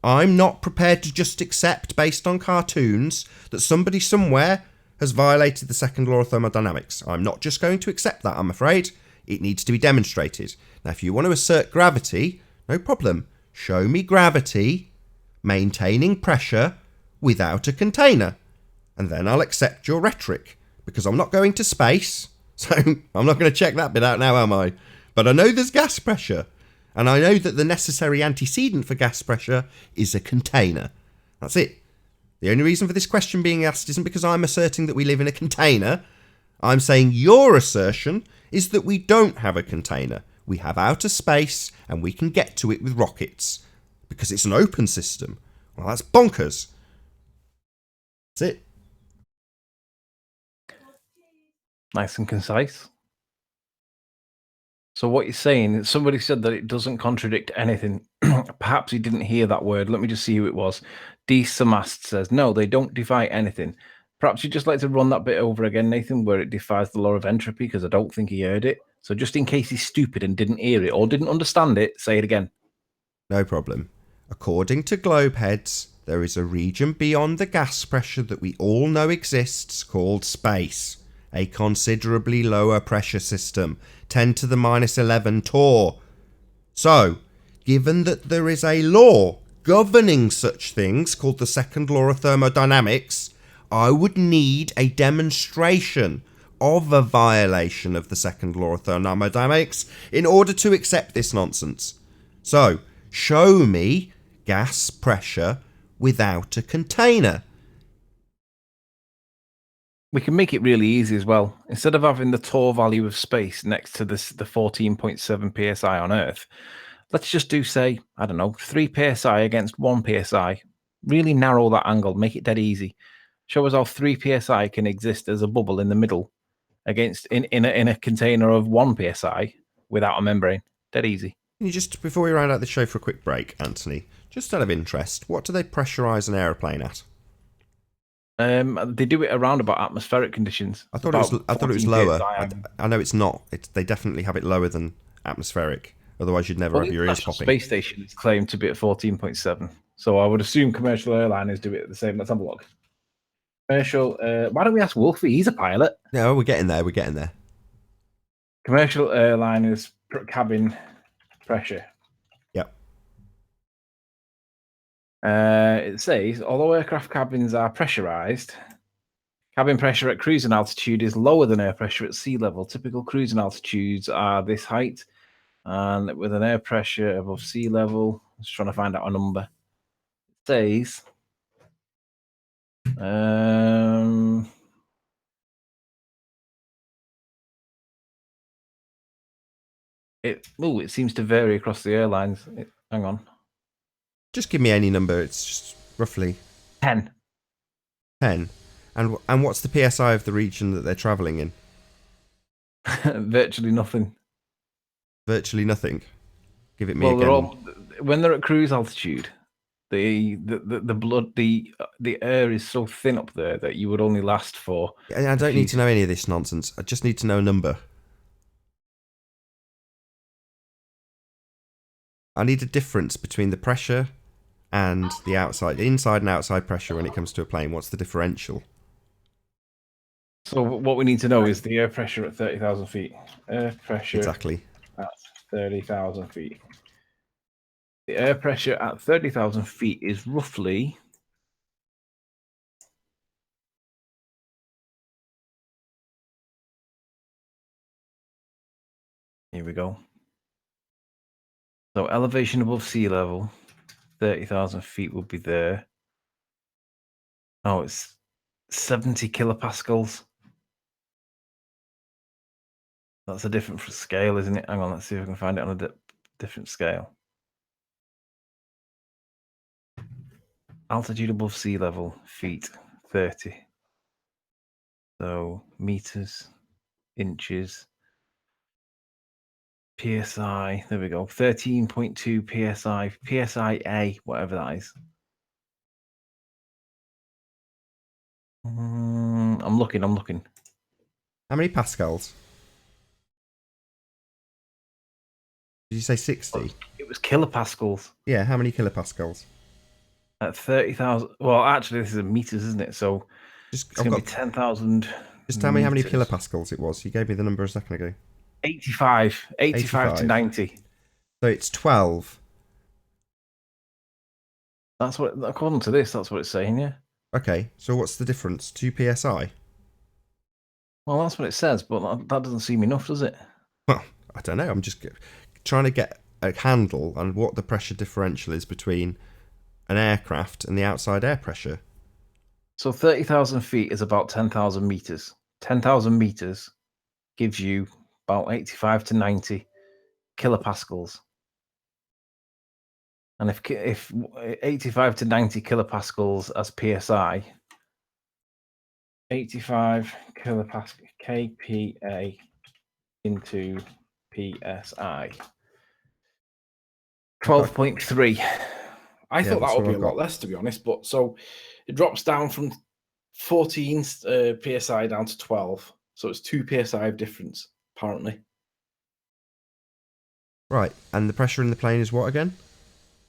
I'm not prepared to just accept, based on cartoons, that somebody somewhere has violated the second law of thermodynamics. I'm not just going to accept that, I'm afraid. It needs to be demonstrated. Now, if you want to assert gravity, no problem. Show me gravity maintaining pressure without a container. And then I'll accept your rhetoric, because I'm not going to space, so I'm not going to check that bit out now, am I? But I know there's gas pressure, and I know that the necessary antecedent for gas pressure is a container. That's it. The only reason for this question being asked isn't because I'm asserting that we live in a container. I'm saying your assertion is that we don't have a container. We have outer space, and we can get to it with rockets, because it's an open system. Well, that's bonkers. That's it. Nice and concise. So what you're saying, somebody said that it doesn't contradict anything. Perhaps he didn't hear that word. Let me just see who it was. D. Samast says, no, they don't defy anything. Perhaps you'd just like to run that bit over again, Nathan, where it defies the law of entropy, because I don't think he heard it. So just in case he's stupid and didn't hear it or didn't understand it, say it again. No problem. According to globeheads, there is a region beyond the gas pressure that we all know exists called space. A considerably lower pressure system, 10 to the minus 11 torr. So, given that there is a law governing such things called the second law of thermodynamics, I would need a demonstration of a violation of the second law of thermodynamics in order to accept this nonsense. So, show me gas pressure without a container. We can make it really easy as well. Instead of having the torr value of space next to this, the 14.7 psi on Earth, let's just do, say, I don't know, 3 psi against 1 psi. Really narrow that angle, make it dead easy. Show us how 3 psi can exist as a bubble in the middle against in a container of 1 psi without a membrane. Dead easy. Can you just, before we round out the show for a quick break, Anthony, just out of interest, what do they pressurise an aeroplane at? They do it around about atmospheric conditions. I thought it was lower. I know it's not. They definitely have it lower than atmospheric. Otherwise, you'd never have your ears popping. Space station is claimed to be at 14.7. So I would assume commercial airliners do it at the same. Let's have a look. Commercial. Why don't we ask Wolfie? He's a pilot. No, we're getting there. We're getting there. Commercial airliners cabin pressure. Yep. It says, although aircraft cabins are pressurized, cabin pressure at cruising altitude is lower than air pressure at sea level. Typical cruising altitudes are this height, and with an air pressure above sea level, I'm just trying to find out a number. It says, it seems to vary across the airlines. Hang on. Just give me any number. It's just roughly 10. 10. And what's the PSI of the region that they're travelling in? Virtually nothing. Virtually nothing. Give it me Well, again. they're all when they're at cruise altitude. The blood, the air is so thin up there that you would only last for. I don't need to know any of this nonsense. I just need to know a number. I need a difference between the pressure and the inside and outside pressure when it comes to a plane. What's the differential? So what we need to know is the air pressure at 30,000 feet. Air pressure Exactly. at 30,000 feet. The air pressure at 30,000 feet is roughly... Here we go. So elevation above sea level, 30,000 feet will be there. Oh, it's 70 kilopascals. That's a different scale, isn't it? Hang on, let's see if I can find it on a different scale. Altitude above sea level, feet, 30. So meters, inches, PSI, there we go, 13.2 PSI, PSI-A, whatever that is. I'm looking. How many pascals? Did you say 60? It was kilopascals Yeah, how many kilopascals? at 30,000. Well, actually, this is in meters, isn't it? So it's going to be 10,000. Just tell me how many meters. kilopascals it was. You gave me the number a second ago. 85 to 90. So it's 12. That's what, according to this, that's what it's saying, yeah. Okay, so what's the difference? 2 psi? Well, that's what it says, but that doesn't seem enough, does it? Well, I don't know. I'm just trying to get a handle on what the pressure differential is between an aircraft and the outside air pressure. So 30,000 feet is about 10,000 meters. 10,000 meters gives you about 85 to 90 kilopascals. And if 85 to 90 kilopascals as PSI, 85 kilopascal kPa into PSI, 12.3. I thought that would be a lot less, to be honest. But so it drops down from 14 PSI down to 12. So it's 2 PSI of difference, apparently. Right, and the pressure in the plane is what again?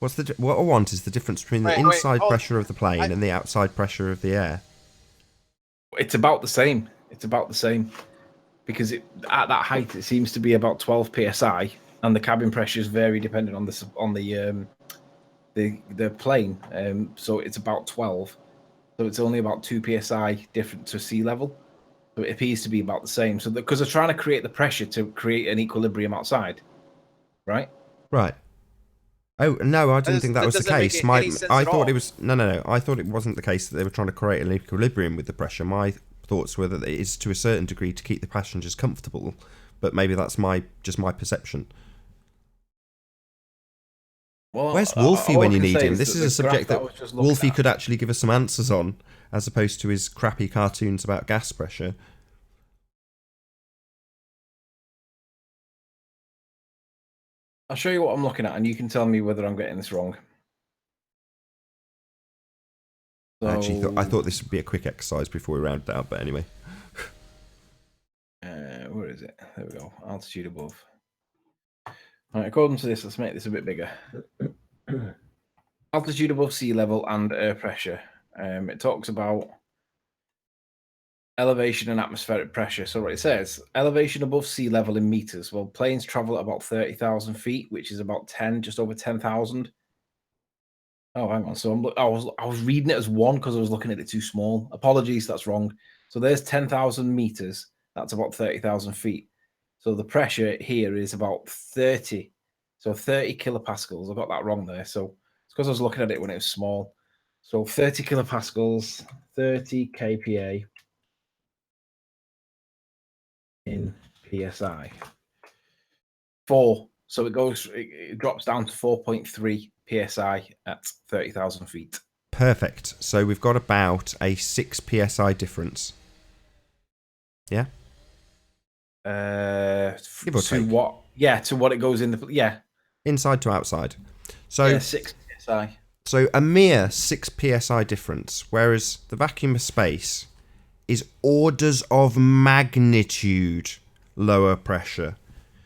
What I want is the difference between the inside pressure of the plane and the outside pressure of the air. It's about the same. Because at that height it seems to be about 12 psi, and the cabin pressures vary depending on the plane. So it's about 12. So it's only about 2 psi different to sea level. So it appears to be about the same. So because they're trying to create the pressure to create an equilibrium outside, right? Right. Oh no, I didn't think that was the case. I thought it was no. I thought it wasn't the case that they were trying to create an equilibrium with the pressure. My thoughts were that it is to a certain degree to keep the passengers comfortable, but maybe that's just my perception. Well, where's Wolfie when you need him? Is this is a subject that Wolfie could actually give us some answers on, as opposed to his crappy cartoons about gas pressure. I'll show you what I'm looking at, and you can tell me whether I'm getting this wrong. So, I thought this would be a quick exercise before we rounded out, but anyway. Where is it? There we go. Altitude above. All right, according to this, let's make this a bit bigger. Altitude above sea level and air pressure. It talks about elevation and atmospheric pressure. So what it says, elevation above sea level in meters. Well, planes travel at about 30,000 feet, which is about just over 10,000. Oh, hang on. So I was reading it as 1 because I was looking at it too small. Apologies, that's wrong. So there's 10,000 meters. That's about 30,000 feet. So the pressure here is about 30. So 30 kilopascals. I got that wrong there. So it's because I was looking at it when it was small. So 30 kilopascals, 30 kPa in PSI. 4. So it drops down to 4.3 PSI at 30,000 feet. Perfect. So we've got about a 6 psi difference. Yeah? Give or To take. what? Yeah, to what it goes in the. Yeah. Inside to outside. So, Yeah, 6 psi. so a mere 6 psi difference, whereas the vacuum of space is orders of magnitude lower pressure.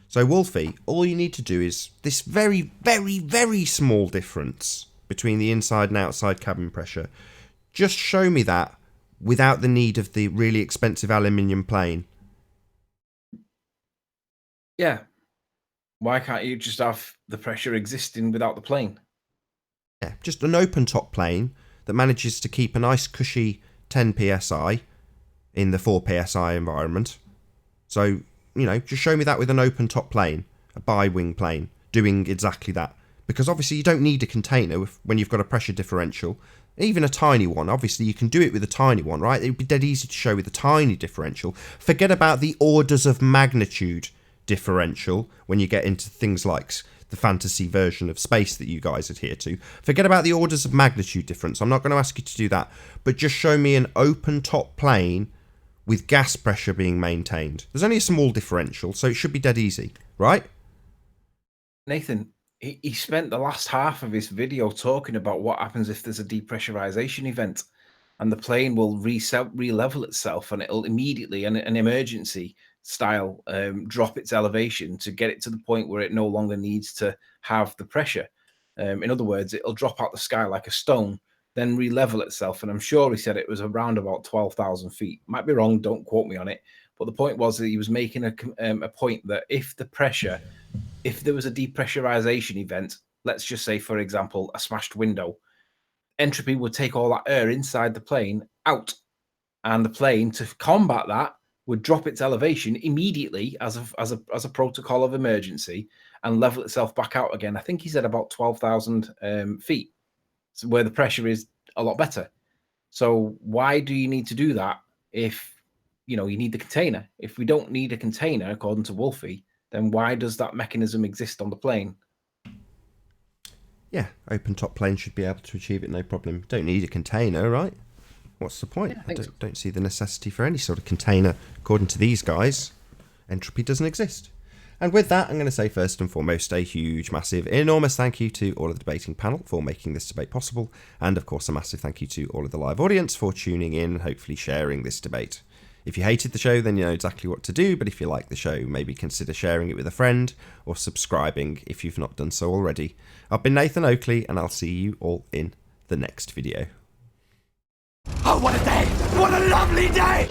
So Wolfie, all you need to do is this very, very, very small difference between the inside and outside cabin pressure. Just show me that without the need of the really expensive aluminium plane. Yeah. Why can't you just have the pressure existing without the plane? Yeah, just an open top plane that manages to keep a nice cushy 10 psi in the 4 psi environment. So, just show me that with an open top plane, a bi-wing plane, doing exactly that. Because obviously you don't need a container when you've got a pressure differential. Even a tiny one, obviously you can do it with a tiny one, right? It would be dead easy to show with a tiny differential. Forget about the orders of magnitude differential when you get into things like the fantasy version of space that you guys adhere to. Forget about the orders of magnitude difference. I'm not going to ask you to do that. But just show me an open top plane with gas pressure being maintained. There's only a small differential, so it should be dead easy, right? Nathan, he spent the last half of his video talking about what happens if there's a depressurization event, and the plane will re-level itself, and it'll immediately, an emergency style, drop its elevation to get it to the point where it no longer needs to have the pressure. In other words, it'll drop out the sky like a stone, then re-level itself. And I'm sure he said it was around about 12,000 feet. Might be wrong, don't quote me on it. But the point was that he was making a point that if there was a depressurization event, let's just say, for example, a smashed window, entropy would take all that air inside the plane out. And the plane, to combat that, would drop its elevation immediately as a protocol of emergency and level itself back out again. I think he said about 12,000 feet, so where the pressure is a lot better. So why do you need to do that if you need the container? If we don't need a container, according to Wolfie, then why does that mechanism exist on the plane? Yeah, open top plane should be able to achieve it no problem. Don't need a container, right? What's the point? Yeah, I don't see the necessity for any sort of container. According to these guys, entropy doesn't exist. And with that, I'm going to say first and foremost a huge, massive, enormous thank you to all of the debating panel for making this debate possible. And of course, a massive thank you to all of the live audience for tuning in and hopefully sharing this debate. If you hated the show, then you know exactly what to do. But if you like the show, maybe consider sharing it with a friend or subscribing if you've not done so already. I've been Nathan Oakley, and I'll see you all in the next video. Oh, what a day! What a lovely day!